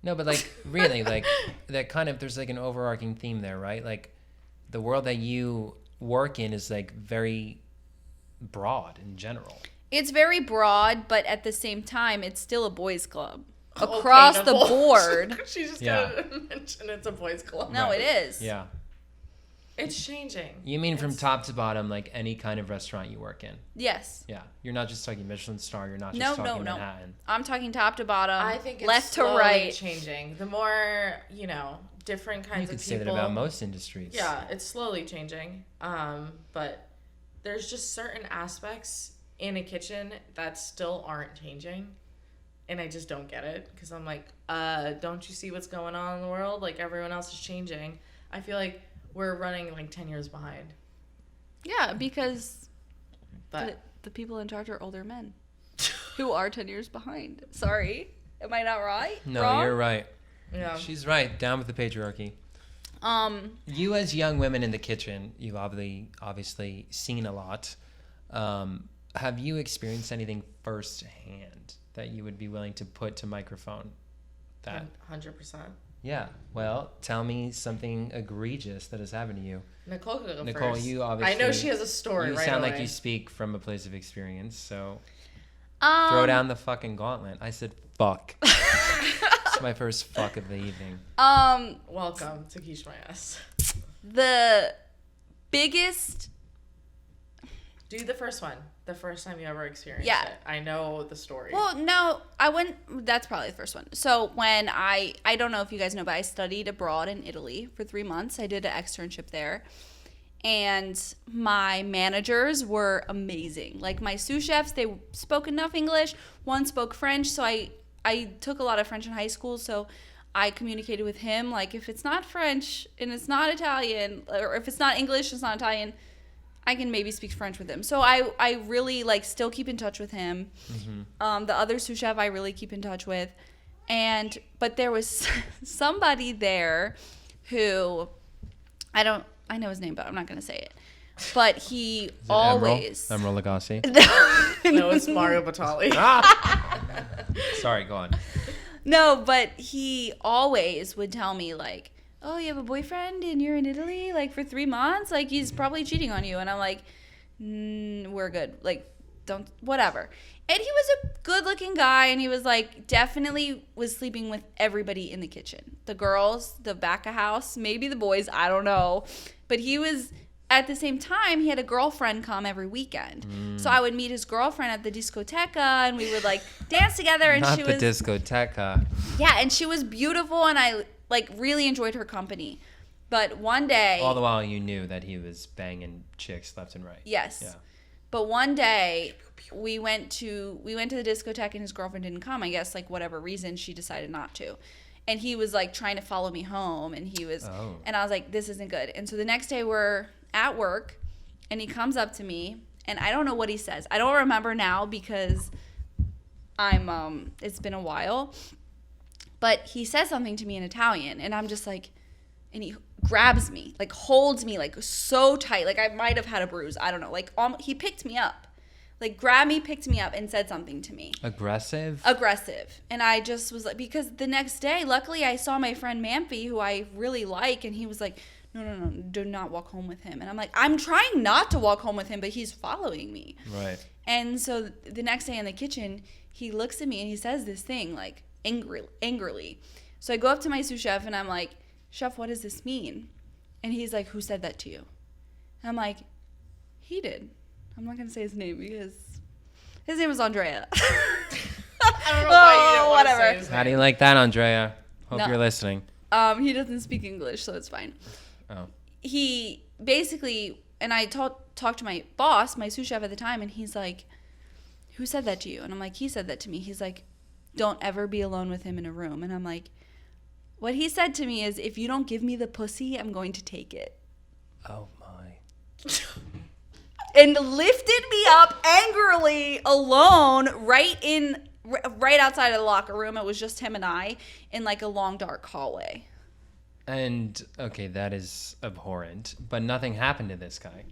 No, but like really, like that kind of, there's like an overarching theme there, right? Like the world that you work in is like very broad in general. It's very broad, but at the same time, it's still a boys' club Okay, across the Nicole. board. She's just Yeah. gonna mention it's a boys' club. No, Right. it is. Yeah. It's changing. You mean from top to bottom, like any kind of restaurant you work in? Yes. Yeah. You're not just talking Michelin star. You're not just No, talking no. Manhattan. I'm talking top to bottom. I think it's left to slowly right. changing. The more, different kinds You of could people. say that about most industries. Yeah, it's slowly changing. But there's just certain aspects in a kitchen that still aren't changing. And I just don't get it because I'm like, don't you see what's going on in the world? Like, everyone else is changing. I feel like we're running like 10 years behind. Yeah, because But the people in charge are older men who are 10 years behind. Sorry. Am I not right? No, Wrong? you're right. yeah, She's right. Down with the patriarchy. You as young women in the kitchen, you've obviously seen a lot. Have you experienced anything firsthand that you would be willing to put to microphone? That 100%. Yeah. Well, tell me something egregious that has happened to you. Nicole could go Nicole, first. you obviously. I know she has a story. You right sound away. like you speak from a place of experience, so throw down the fucking gauntlet. I said fuck. It's my first fuck of the evening. Welcome to Quiche My Ass. The biggest. Do the first one. The first time you ever experienced Yeah. it. I know the story. Well, no, I wouldn't. That's probably the first one. So when I don't know if you guys know, but I studied abroad in Italy for 3 months. I did an externship there. And my managers were amazing. Like my sous chefs, they spoke enough English. One spoke French. So I took a lot of French in high school. So I communicated with him. Like if it's not French and it's not Italian, or if it's not English, it's not Italian, I can maybe speak French with him. So I really like still keep in touch with him. Mm-hmm. The other sous chef I really keep in touch with. But there was somebody there who I know his name, but I'm not going to say it. But he always... Emerald Lagasse? No, it's Mario Batali. Sorry, go on. No, but he always would tell me like, oh, you have a boyfriend and you're in Italy like for 3 months? Like he's probably cheating on you. And I'm like, we're good. Like, don't, whatever. And he was a good looking guy. And he was like, definitely was sleeping with everybody in the kitchen. The girls, the back of house, maybe the boys, I don't know. But he was, at the same time, he had a girlfriend come every weekend. So I would meet his girlfriend at the discoteca and we would like dance together. And Not she the was, discoteca. yeah, and she was beautiful and I like really enjoyed her company. But one day, All the while you knew that he was banging chicks left and right. yes. Yeah. But one day we went to the discotheque and his girlfriend didn't come. I guess like whatever reason she decided not to. And he was like trying to follow me home and he was and I was like, this isn't good. And so the next day we're at work and he comes up to me and I don't know what he says. I don't remember now because I'm it's been a while. But he says something to me in Italian and I'm just like, and he grabs me, like holds me like so tight. Like I might have had a bruise. I don't know. Like he picked me up, like grabbed me, picked me up and said something to me. Aggressive? And I just was like, because the next day, luckily I saw my friend Mamphy, who I really like. And he was like, no, do not walk home with him. And I'm like, I'm trying not to walk home with him, but he's following me. Right. And so the next day in the kitchen, he looks at me and he says this thing like angrily. So I go up to my sous chef and I'm like, chef, what does this mean? And he's like, who said that to you? And I'm like, he did. I'm not going to say his name because his name was Andrea. I don't know why you don't want to say his How do name. you like that, Andrea? Hope No. you're listening. He doesn't speak English, so it's fine. Oh. He basically, and I talked to my boss, my sous chef at the time, and he's like, who said that to you? And I'm like, he said that to me. He's like, don't ever be alone with him in a room. And I'm like, what he said to me is, if you don't give me the pussy, I'm going to take it. Oh, my. And lifted me up angrily alone right outside of the locker room. It was just him and I in like a long dark hallway. And, okay, that is abhorrent. But nothing happened to this guy.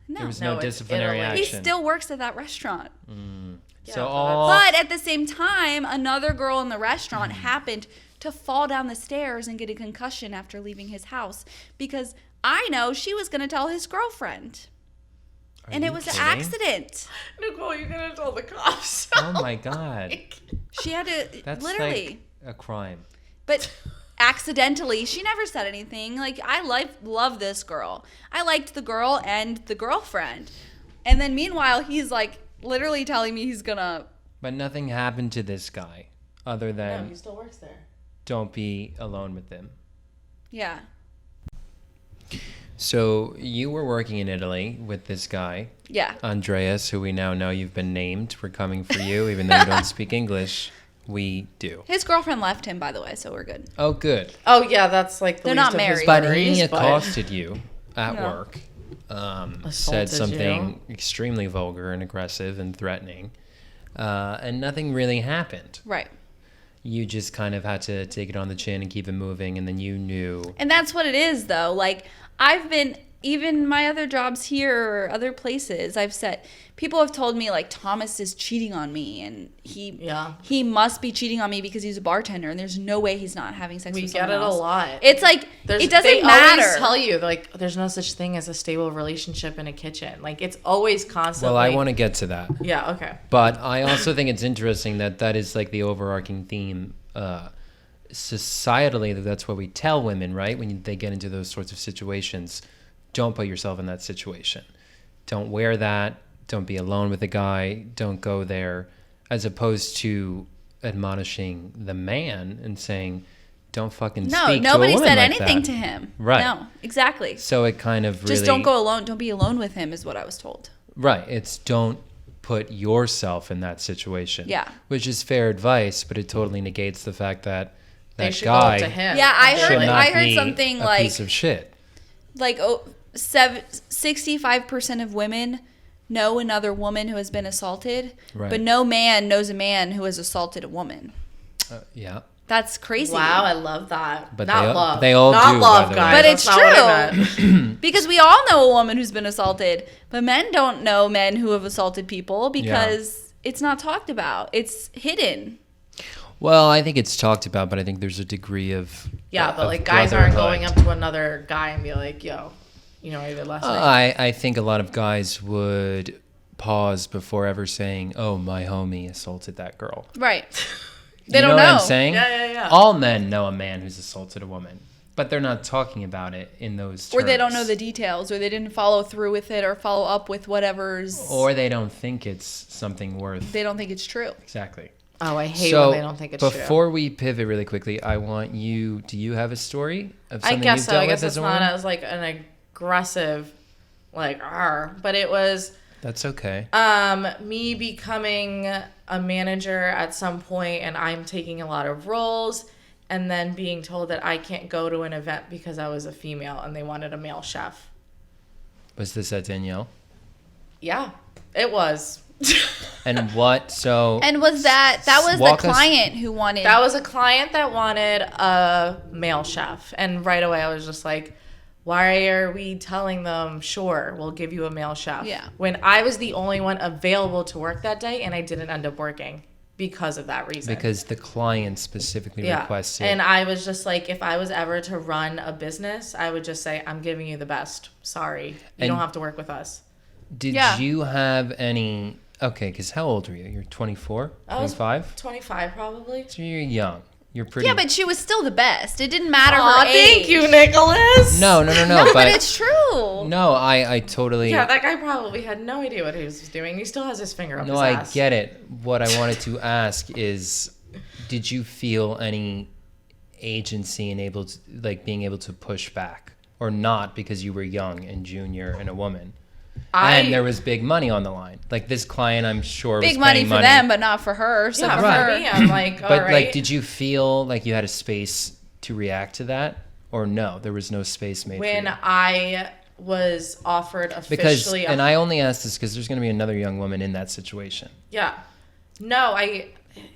No. There was No, no it's disciplinary Italy. He action. still works at that restaurant. Yeah, So but all... But at the same time, another girl in the restaurant happened to fall down the stairs and get a concussion after leaving his house because I know she was going to tell his girlfriend. Are And you it was an kidding? accident. Nicole, you're going to tell the cops. Oh, my God. She had to, That's literally. like a crime. But accidentally, she never said anything. Like, I love this girl. I liked the girl and the girlfriend. And then meanwhile, he's like literally telling me he's gonna. But nothing happened to this guy other No, than he still works there. don't be alone with him. Yeah. So you were working in Italy with this guy, Yeah. Andreas, who we now know you've been named. We're coming for you, even though you don't speak English. We do. His girlfriend left him, by the way, so we're good. Oh, good. Oh yeah, that's like the They're least not of his married. But worries, he but- accosted you at No. work, said Assaulted something extremely vulgar and aggressive and threatening, and nothing really happened. Right. You just kind of had to take it on the chin and keep it moving, and then you knew. And that's what it is, though. Like, I've been, even my other jobs here or other places, I've said, people have told me, like, Thomas is cheating on me, and he must be cheating on me because he's a bartender, and there's no way he's not having sex We with get someone it else. a lot. It's like, it doesn't they matter. always tell you, like, there's no such thing as a stable relationship in a kitchen. Like, it's always constantly. Well, I want to get to that. Yeah, okay. But I also think it's interesting that is like the overarching theme. Societally, that's what we tell women, right? When they get into those sorts of situations, don't put yourself in that situation. Don't wear that. Don't be alone with a guy. Don't go there. As opposed to admonishing the man and saying, don't fucking speak to a woman nobody said like anything that. to him. Right. No, exactly. So it kind of really... Just don't go alone. Don't be alone with him is what I was told. Right. It's don't put yourself in that situation. Yeah. Which is fair advice, but it totally negates the fact that They that should go up guy to him. Yeah, I should heard. not I heard be something a like piece of shit. 65% of women know another woman who has been assaulted, Right. but no man knows a man who has assaulted a woman. Yeah. That's crazy. Wow, I love that. But not they all- love. they all not do, love, by the guys. way. But That's it's not what I meant. Because we all know a woman who's been assaulted, but men don't know men who have assaulted people because it's not talked about. It's hidden. Well, I think it's talked about, but I think there's a degree of Yeah, but of like guys aren't brotherhood. going up to another guy and be like, "Yo, you know what I did last night." I think a lot of guys would pause before ever saying, "Oh, my homie assaulted that girl." Right. You They don't what know. I'm saying? Yeah. All men know a man who's assaulted a woman, but they're not talking about it in those terms. Or they don't know the details, or they didn't follow through with it, or follow up with whatever's. Or they don't think it's something worth. They don't think it's true. Exactly. Oh, I hate So when they don't think it's true. before we pivot really quickly, I want you. Do you have a story of I something guess you've so. dealt I guess with it's as a not woman? as like an aggressive, like but it was That's okay. me becoming a manager at some point, and I'm taking a lot of roles, and then being told that I can't go to an event because I was a female and they wanted a male chef. Was this at Danielle? Yeah, it was. And what? So And was that was the Walk us- client who wanted? That was a client that wanted a male chef. And right away I was just like, why are we telling them, sure, we'll give you a male chef? Yeah. When I was the only one available to work that day and I didn't end up working because of that reason. because the client specifically requested. And I was just like, if I was ever to run a business, I would just say, I'm giving you the best. Sorry. You And- don't have to work with us. Did Yeah. you have any? Okay, because how old are you? You're 24, I was 25. 25 probably. So you're young. You're pretty. yeah, but she was still the best. It didn't matter Aw, her age. thank you, Nicholas. No. No, but but it's true. no, I totally. Yeah, that guy probably had no idea what he was doing. He still has his finger up No, his I ass. get it. What I wanted to ask is, did you feel any agency and able to, like, being able to push back, or not because you were young and junior and a woman? And there was big money on the line. Like, this client, I'm sure, Big was money paying for them, but not for her. So yeah, for for her, me, I'm like, all But right. like, did you feel like you had a space to react to that, or no? There was no space made when for you. I was offered Because, officially, and I only asked this because there's going to be another young woman in that situation. yeah, no,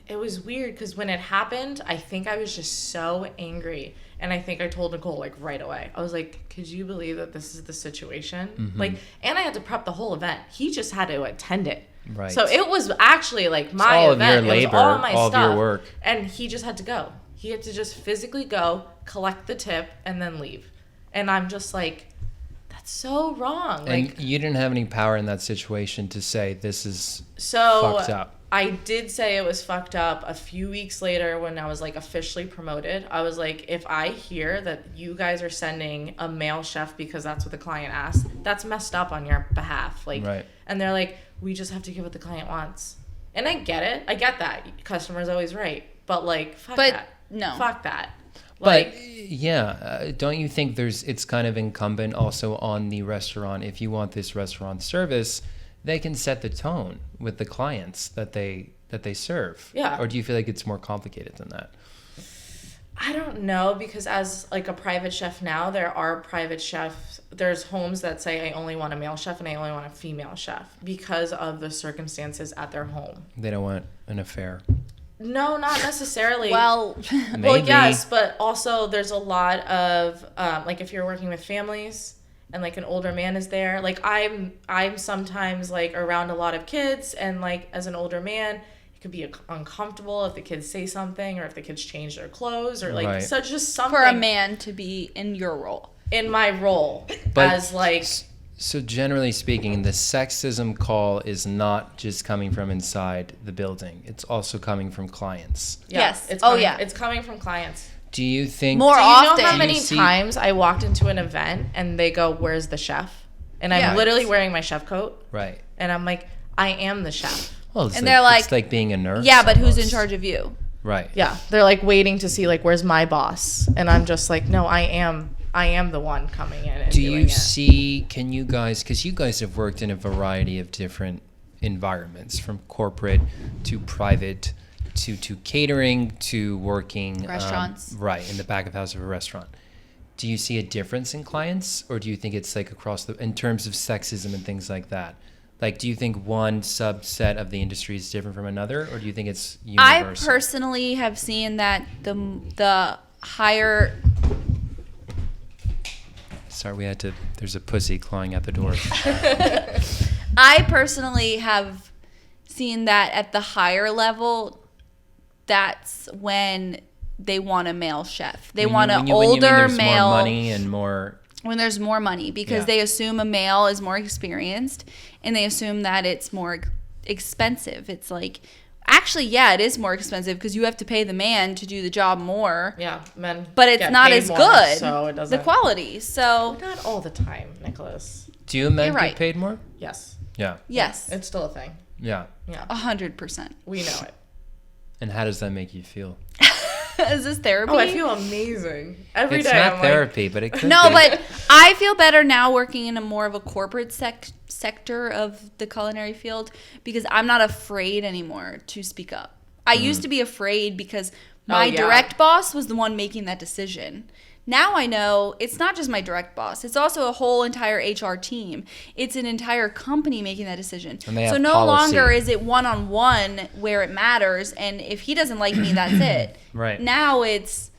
it was weird because when it happened, I think I was just so angry. And I think I told Nicole like right away. I was like, could you believe that this is the situation? Mm-hmm. Like, and I had to prep the whole event. He just had to attend it. Right. So it was actually like my all of your event. It was labor, all my all of stuff. your work. And he just had to go. He had to just physically go, collect the tip, and then leave. And I'm just like, that's so wrong. And Like, you didn't have any power in that situation to say this is so fucked up. I did say it was fucked up a few weeks later when I was like officially promoted. I was like, if I hear that you guys are sending a male chef because that's what the client asked, that's messed up on your behalf. Like, Right. And they're like, we just have to give what the client wants. And I get it. I get that. Customer's always right. But like, fuck But that. no. Fuck that. Like, don't you think it's kind of incumbent also on the restaurant, if you want this restaurant service, they can set the tone with the clients that they serve? Yeah. Or do you feel like it's more complicated than that? I don't know, because as like a private chef now, there are private chefs. There's homes that say I only want a male chef and I only want a female chef because of the circumstances at their home. They don't want an affair. No, not necessarily. Well, Well, yes, but also there's a lot of like if you're working with families and like an older man is there. Like I'm sometimes like around a lot of kids, and like as an older man, it could be uncomfortable if the kids say something or if the kids change their clothes or like so just something for a man to be in your role. In my role But as like. So generally speaking, the sexism call is not just coming from inside the building. It's also coming from clients. Yeah, Yes. It's Oh, coming, yeah. It's coming from clients. Do you think... More Do you often. know how Do many you see- times I walked into an event and they go, "Where's the chef?" And I'm Yeah. literally wearing my chef coat. Right. And I'm like, I am the chef. Well, it's And like, they're like, it's like being a nurse. Yeah, but who's in almost. charge of you? Right. Yeah. They're like waiting to see like, where's my boss? And I'm just like, no, I am the one coming in and Do doing you it. see, can you guys, because you guys have worked in a variety of different environments, from corporate to private to catering to working Restaurants. Right, in the back of house of a restaurant. Do you see a difference in clients, or do you think it's like across the, in terms of sexism and things like that? Like, do you think one subset of the industry is different from another, or do you think it's universal? I personally have seen that the higher. Sorry, there's a pussy clawing at the door. I personally have seen that at the higher level, that's when they want a male chef. They want an when you older mean there's male. more money and more... When there's more money, because Yeah. they assume a male is more experienced, and they assume that it's more expensive. It's like, actually, yeah, it is more expensive because you have to pay the man to do the job more. Yeah, men. But it's get not paid as more, good. So it doesn't. The quality. So Not all the time, Nicholas. Do you men You're right. get paid more? Yes. Yeah. yes, It's still a thing. Yeah. Yeah. 100%. We know it. And how does that make you feel? Is this therapy? Oh, I feel amazing. Every It's day not I'm therapy, but it could No, be. but I feel better now working in a more of a corporate sector of the culinary field, because I'm not afraid anymore to speak up. I used to be afraid because my yeah. direct boss was the one making that decision. Now I know it's not just my direct boss. It's also a whole entire HR team. It's an entire company making that decision. And they So have no policy. longer is it one-on-one where it matters, and if he doesn't like me, that's it. Right. Now it's,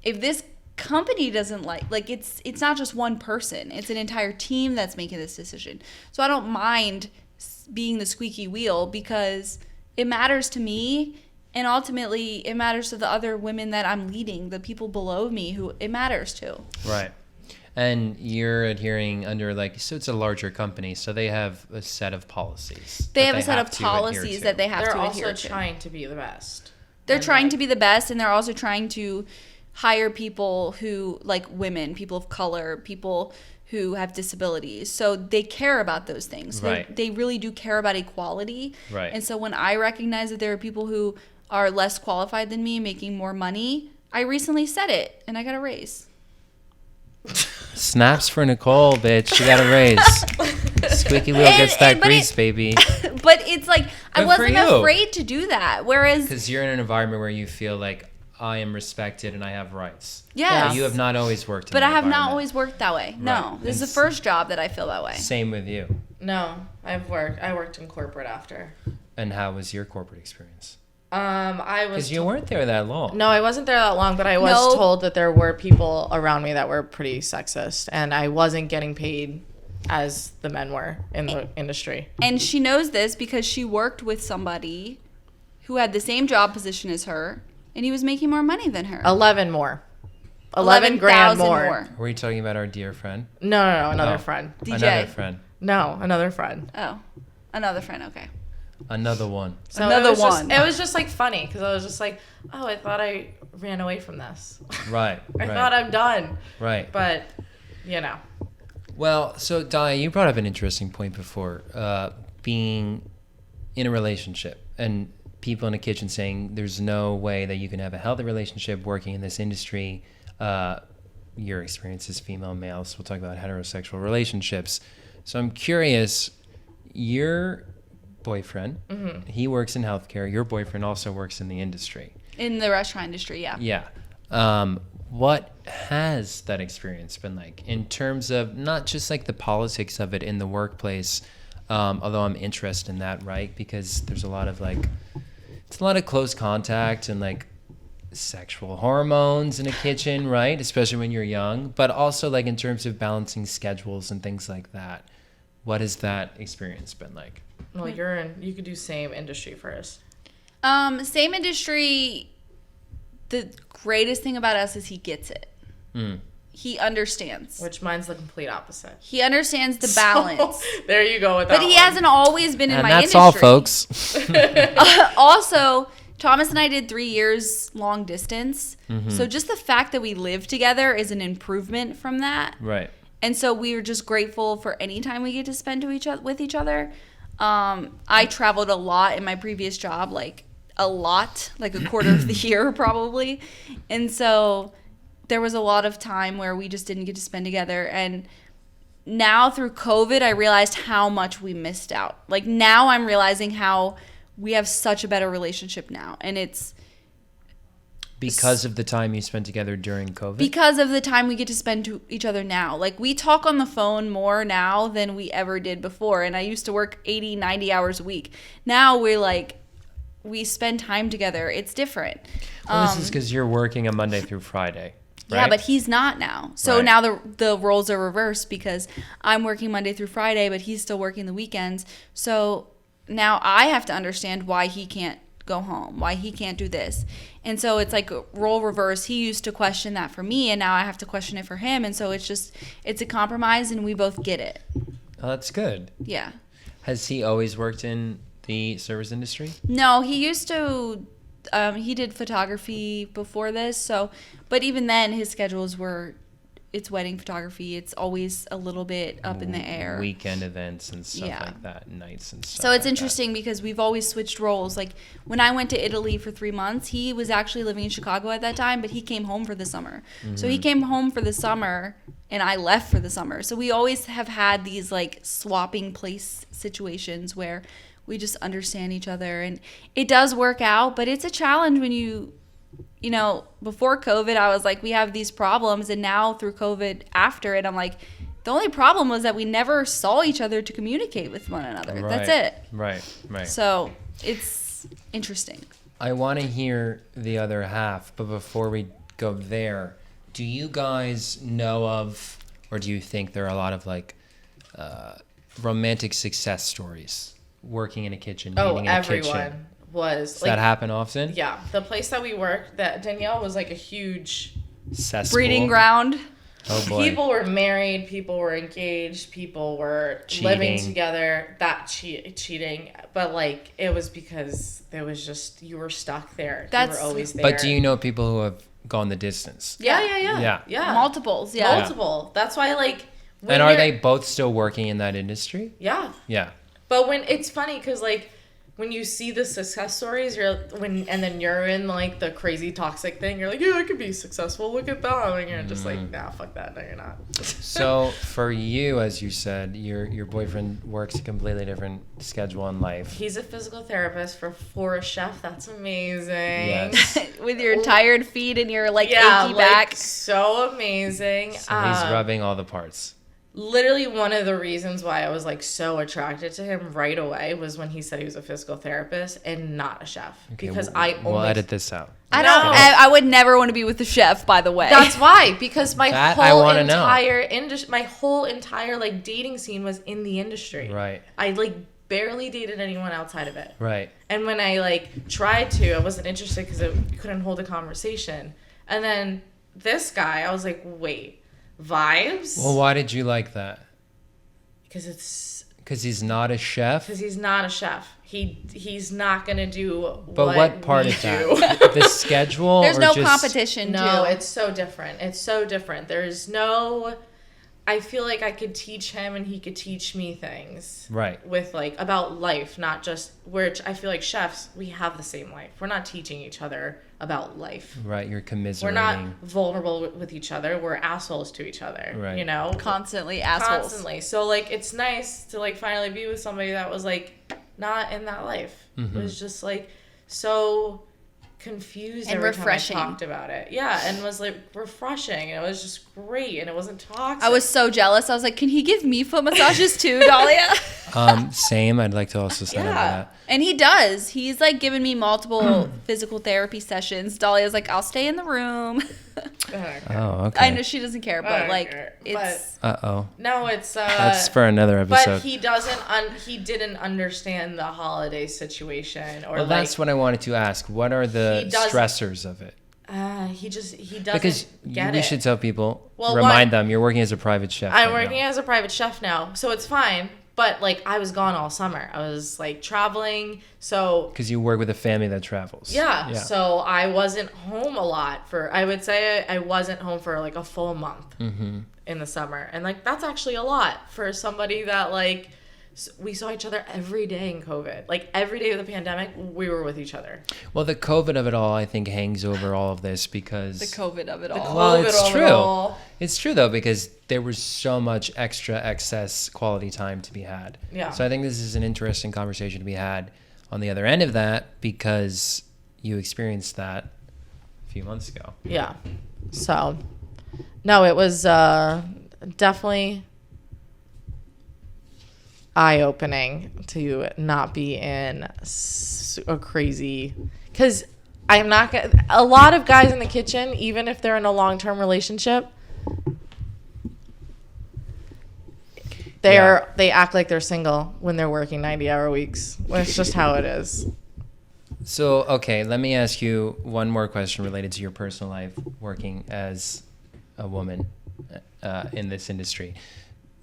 if this company doesn't like it's not just one person. It's an entire team that's making this decision. So I don't mind being the squeaky wheel, because it matters to me. And ultimately, it matters to the other women that I'm leading, the people below me who it matters to. Right. And you're adhering under, like, so it's a larger company, so they have a set of policies. They that have a set of to adhere policies to. that they have They're to also adhere to. trying to be the best. They're And, trying like, to be the best, and they're also trying to hire people who, like women, people of color, people who have disabilities. So they care about those things. Right. They really do care about equality. Right. And so when I recognize that there are people who are less qualified than me making more money, I recently said it, and I got a raise. Snaps for Nicole, bitch. She got a raise. Squeaky wheel gets that but grease, baby. But it's like, I Good for wasn't you. afraid to do that. Whereas, Because you're in an environment where you feel like I am respected and I have rights. yes. But you have not always worked in But that I have not environment. always worked that way. No. Right. This is And the first job that I feel that way. Same with you. No, I worked in corporate after. And how was your corporate experience? I was. Because you weren't there that long. No, I wasn't there that long, but I was No. told that there were people around me that were pretty sexist, and I wasn't getting paid as the men were in the industry. And she knows this because she worked with somebody who had the same job position as her, and he was making more money than her. 11 more. 11 grand 11,000 more. Were you talking about our dear friend? No, another Oh. friend. DJ. Another friend. No, another friend. Oh, another friend. Okay. Another one. So Another it was one. Just, it was just like funny because I was just like, oh, I thought I ran away from this. Right. I right. thought I'm done. Right. But, you know. Well, so Dahlia, you brought up an interesting point before, being in a relationship and people in the kitchen saying there's no way that you can have a healthy relationship working in this industry. your experience as female, male. So we'll talk about heterosexual relationships. So I'm curious, your boyfriend, he works in healthcare. Your boyfriend also works in the industry. In the restaurant industry, yeah. Yeah. What has that experience been like in terms of not just like the politics of it in the workplace, although I'm interested in that, right? Because there's a lot of it's a lot of close contact and like sexual hormones in a kitchen, right? Especially when you're young, but also like in terms of balancing schedules and things like that. What has that experience been like? Well, you could do same industry first. Same industry. The greatest thing about us is he gets it. He understands. Which mine's the complete opposite. He understands the balance. So, there you go with that. But he hasn't always been in my industry. And that's all, folks. Also, Thomas and I did 3 years long distance. So just the fact that we live together is an improvement from that. Right. And so we were just grateful for any time we get to spend with each other. I traveled a lot in my previous job, like a quarter of the year probably. And so there was a lot of time where we just didn't get to spend together. And now through COVID, I realized how much we missed out. Like now I'm realizing how we have such a better relationship now. And it's because of the time you spent together during COVID? Because of the time we get to spend to each other now. Like we talk on the phone more now than we ever did before. And I used to work 80, 90 hours a week. Now we spend time together. It's different. Well, this is because you're working a Monday through Friday. Right? Yeah, but he's not now. So Right. now the roles are reversed because I'm working Monday through Friday, but he's still working the weekends. So now I have to understand why he can't go home, why he can't do this. And so it's like a role reverse. He used to question that for me, and now I have to question it for him. And so it's a compromise, and we both get it. Oh, that's good. Yeah. Has he always worked in the service industry? No, he used to. He did photography before this, but even then his schedules it's wedding photography. It's always a little bit up in the air. Weekend events and stuff Yeah. like that, nights and stuff. So it's like interesting because we've always switched roles. Like when I went to Italy for 3 months, he was actually living in Chicago at that time, but he came home for the summer. So he came home for the summer and I left for the summer. So we always have had these like swapping place situations where we just understand each other, and it does work out, but it's a challenge when before COVID, I was like, we have these problems, and now through COVID after it, I'm like, the only problem was that we never saw each other to communicate with one another. Right. That's it. Right. So it's interesting. I want to hear the other half, but before we go there, do you guys know of, or do you think there are a lot of like romantic success stories working in a kitchen, meeting in a kitchen? Everyone was. Does that happen often? Yeah. The place that we worked, that Danielle was like a huge Cesspool? Breeding ground. Oh boy. People were married, people were engaged, people were living together, cheating. But like it was because there was just, you were stuck there. You were always there. But do you know people who have gone the distance? Yeah. Multiples, yeah. Multiple. That's why like. And are they both still working in that industry? Yeah. Yeah. But when it's funny because like when you see the success stories, and then you're in like the crazy toxic thing, you're like, yeah, I could be successful. Look at that, and you're just like, nah, fuck that. No, you're not. So for you, as you said, your boyfriend works a completely different schedule in life. He's a physical therapist for a chef. That's amazing. Yes. With your tired feet and your achy like, back. So amazing. So he's rubbing all the parts. Literally one of the reasons why I was like so attracted to him right away was when he said he was a physical therapist and not a chef. Okay, because we'll edit this out. I would never want to be with a chef, by the way. That's why, because my whole entire industry, my whole entire like dating scene was in the industry. Right. I like barely dated anyone outside of it. Right. And when I like tried to, I wasn't interested because I couldn't hold a conversation. And then this guy, I was like, wait. Vibes. Well, why did you like that? Because he's not a chef. Because he's not a chef. He's not gonna do. But what part of that? The schedule. There's or no just... competition. No, it's so different. It's so different. There's no. I feel like I could teach him and he could teach me things. Right. With like about life, not just which I feel like chefs, we have the same life. We're not teaching each other about life. Right. You're commiserating. We're not vulnerable with each other. We're assholes to each other. Right. You know? Constantly assholes. Constantly. So like it's nice to like finally be with somebody that was like not in that life. Mm-hmm. It was just like so confused And every refreshing. time I talked about it. Yeah, and was like refreshing, and it was just great, and it wasn't toxic. I was so jealous. I was like, can he give me foot massages too, Dahlia? Same. I'd like to also sign up for that. And he does. He's like given me multiple physical therapy sessions. Dahlia's like, I'll stay in the room. Oh, okay. I know she doesn't care, but like it's Uh-oh. No, it's That's for another episode. But he he didn't understand the holiday situation, or Well, that's what I wanted to ask. What are the stressors of it? He doesn't Because get we it. should tell people, Well, remind them, you're working as a private chef. I'm right working now. as a private chef now, so it's fine. But like I was gone all summer. I was like traveling, so Because you work with a family that travels. yeah. So I wasn't home a lot I would say I wasn't home for like a full month in the summer, and like that's actually a lot for somebody that like we saw each other every day in COVID. Like every day of the pandemic, we were with each other. Well, the COVID of it all, I think, hangs over all of this because... the COVID of it all. Well, COVID it's of it true. all. It's true, though, because there was so much extra excess quality time to be had. Yeah. So I think this is an interesting conversation to be had on the other end of that because you experienced that a few months ago. Yeah. So, no, it was definitely eye-opening to not be in a crazy... Because I'm not gonna... A lot of guys in the kitchen, even if they're in a long-term relationship, they act like they're single when they're working 90-hour weeks. It's just how it is. So, okay, let me ask you one more question related to your personal life working as a woman in this industry.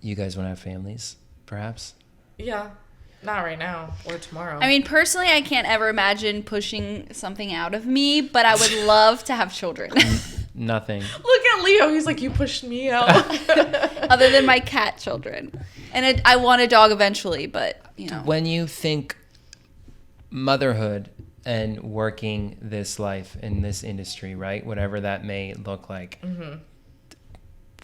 You guys want to have families, perhaps? Yeah. Not right now or tomorrow. I mean, personally, I can't ever imagine pushing something out of me, but I would love to have children. Nothing. Look at Leo. He's like, you pushed me out. Other than my cat children. And I want a dog eventually, but, you know. When you think motherhood and working this life in this industry, right? Whatever that may look like. Mm-hmm.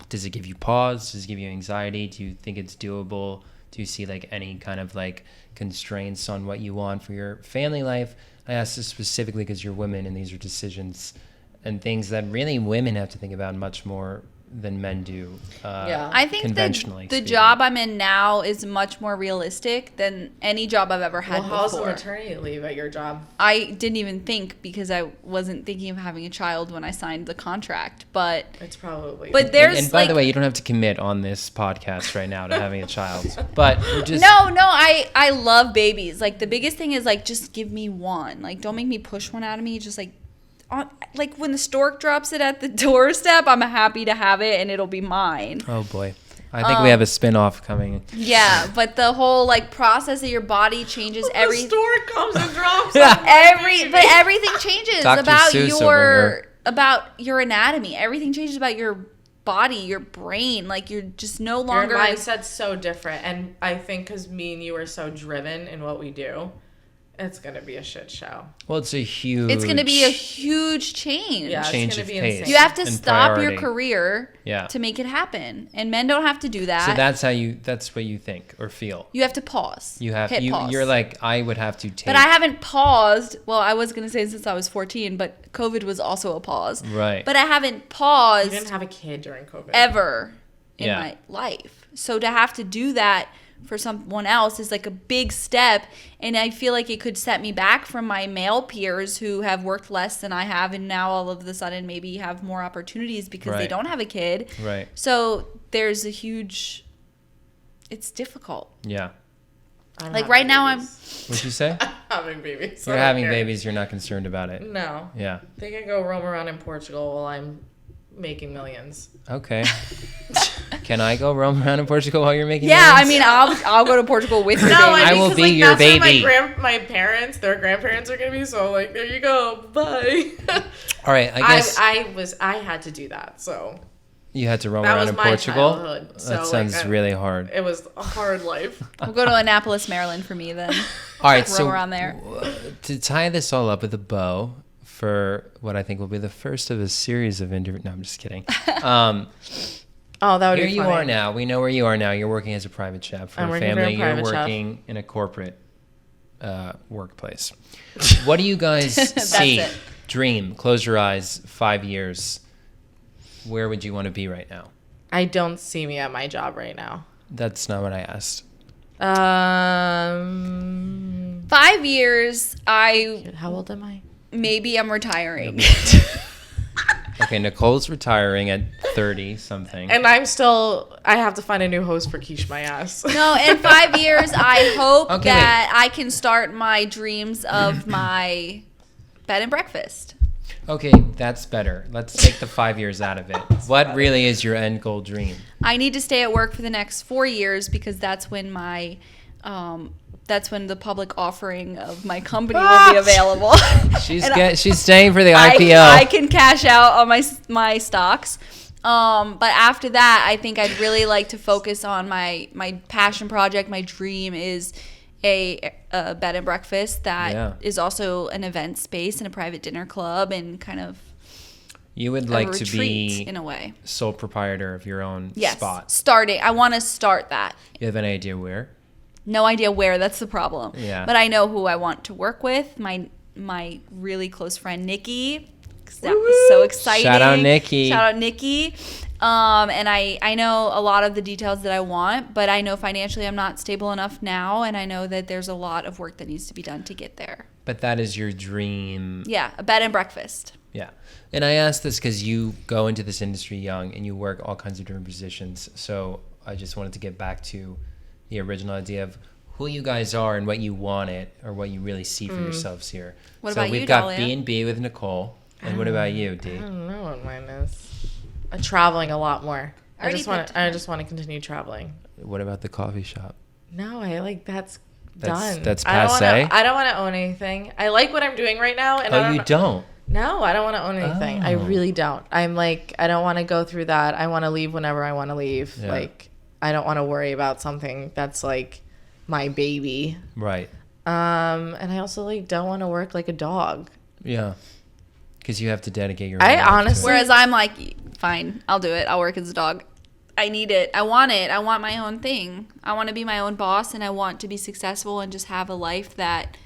Does it give you pause? Does it give you anxiety? Do you think it's doable? Do you see like any kind of like constraints on what you want for your family life? I ask this specifically because you're women and these are decisions and things that really women have to think about much more than men do. I think conventionally the speaking. job I'm in now is much more realistic than any job I've ever had Well, how's the before. maternity leave at your job? I didn't even think because I wasn't thinking of having a child when I signed the contract, but It's probably... but there's and by like the way, you don't have to commit on this podcast right now to having a child, but we're just no, I love babies. Like the biggest thing is like just give me one. Like don't make me push one out of me. Just like when the stork drops it at the doorstep, I'm happy to have it and it'll be mine. Oh boy, I think we have a spin-off coming. Yeah, but the whole like process of your body changes every The stork comes and drops everything changes Dr. about Seuss over about your anatomy. Everything changes about your body, your brain. Like you're just no Your longer mindset's so different. And I think because me and you are so driven in what we do, it's going to be a shit show. Well, it's a huge. It's going to be a huge change. Yeah, change it's of going to be pace. insane. You have to and stop your priority. career Yeah. to make it happen. And men don't have to do that. So that's what you think or feel. You have to pause. You have Hit pause. You're like, I would have to take. But I haven't paused. Well, I was going to say since I was 14, but COVID was also a pause. Right. But I haven't paused You didn't have a kid during COVID. ever in Yeah. my life. So to have to do that for someone else is like a big step, and I feel like it could set me back from my male peers who have worked less than I have and now all of a sudden maybe have more opportunities because they Right. don't have a kid. Right. So there's a huge, it's difficult. Yeah. I'm Like having right now babies. What'd you say? having babies. You're having babies. You're not concerned about it. No. Yeah. They can go roam around in Portugal while I'm making millions. Okay. Can I go roam around in Portugal while you're making? Yeah, I millions? mean, I'll go to Portugal with your No, baby. I mean, will 'cause, be like, your that's where baby. my parents, their grandparents are gonna be. So like, there you go, bye. All right. I guess. I had to do that. So You had to roam That around was in my Portugal? childhood. That So, sounds really hard. It was a hard life. We'll go to Annapolis, Maryland for me then. All right, Roam so around there. To tie this all up with a bow for what I think will be the first of a series of interviews. No, I'm just kidding. Oh, that would Here be you funny. are now. We know where you are now. You're working as a private chef for I'm a working for a family. You're private chef. working in a corporate workplace. What do you guys see? it. Dream. Close your eyes. 5 years. Where would you want to be right now? I don't see me at my job right now. That's not what I asked. 5 years, How old am I? maybe I'm retiring. Okay, Nicole's retiring at 30 something. And I have to find a new host for Quiche My Ass. No, in 5 years, I hope Okay, that I can start my dreams of my bed and breakfast. Okay, that's better. Let's take the 5 years out of it. What really is your end goal dream? I need to stay at work for the next 4 years because that's when the public offering of my company will be available. She's staying for the I IPO. can cash out on my stocks. But after that, I think I'd really like to focus on my passion project. My dream is a bed and breakfast that is also an event space and a private dinner club and kind of You would a like to retreat be in a way. sole proprietor of your own Yes, spot. starting. I want to start that. You have an idea where? No idea where. That's the problem. Yeah. But I know who I want to work with. My really close friend Nikki. 'Cause that was so exciting. Shout out Nikki. Shout out Nikki. And I know a lot of the details that I want, but I know financially I'm not stable enough now, and I know that there's a lot of work that needs to be done to get there. But that is your dream. Yeah, a bed and breakfast. Yeah. And I ask this because you go into this industry young and you work all kinds of different positions. So I just wanted to get back to the original idea of who you guys are and what you wanted or what you really see for yourselves here. What so about we've you, got Dahlia? B&B with Nicole. And what about you, D? I don't know what mine is. Traveling a lot more. I Already just want picked to. I just want to continue traveling. What about the coffee shop? No, that's That's- done. that's I don't passé? I don't want to own anything. I like what I'm doing right now, and I Oh, don't you don't? No, I don't want to own anything. I Oh. really don't. I'm like, I don't want to go through that. I want to leave whenever I want to leave. Yeah. Like, I don't want to worry about something that's like my baby. Right. And I also like don't want to work like a dog. Yeah. Because you have to dedicate your I whole life to it. honestly- Whereas I'm like, fine, I'll do it. I'll work as a dog. I need it. I want it. I want my own thing. I want to be my own boss, and I want to be successful and just have a life that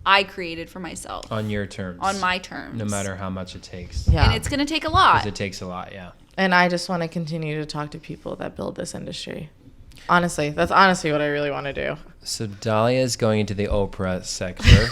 I created for myself On your terms. on my terms. No matter how much it takes. Yeah. And it's going to take a lot. 'Cause it takes a lot, yeah. And I just want to continue to talk to people that build this industry. Honestly, that's honestly what I really want to do. So Dahlia is going into the Oprah sector.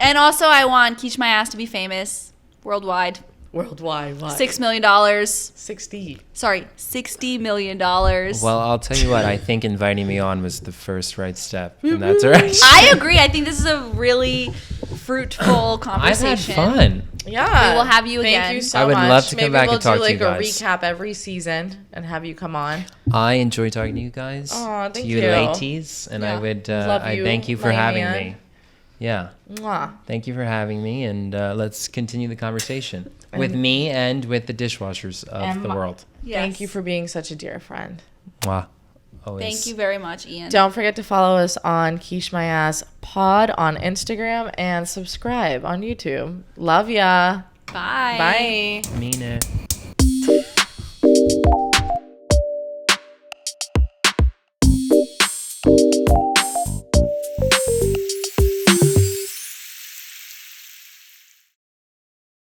And also, I want Quiche My Ass to be famous worldwide. Worldwide. What? $6 million. 60. Sorry, $60 million. Well, I'll tell you what, I think inviting me on was the first right step in that direction. I agree. I think this is a really fruitful I've conversation. had fun. Yeah. We will have you Thank again. you so I would much. love to come Maybe back we'll and talk do to you like a guys. recap every season and have you come on. I enjoy talking to you guys. Aw, thank to you you. ladies. And I Yeah. would, Love I you, thank you for my having man. me. Yeah. Mwah. Thank you for having me. And let's continue the conversation with And- me and with the dishwashers of And the my- world. Yes. Thank you for being such a dear friend. Mwah. Always. Thank you very much, Ian. Don't forget to follow us on Quiche My Ass Pod on Instagram and subscribe on YouTube. Love ya. Bye. Bye. Mean it.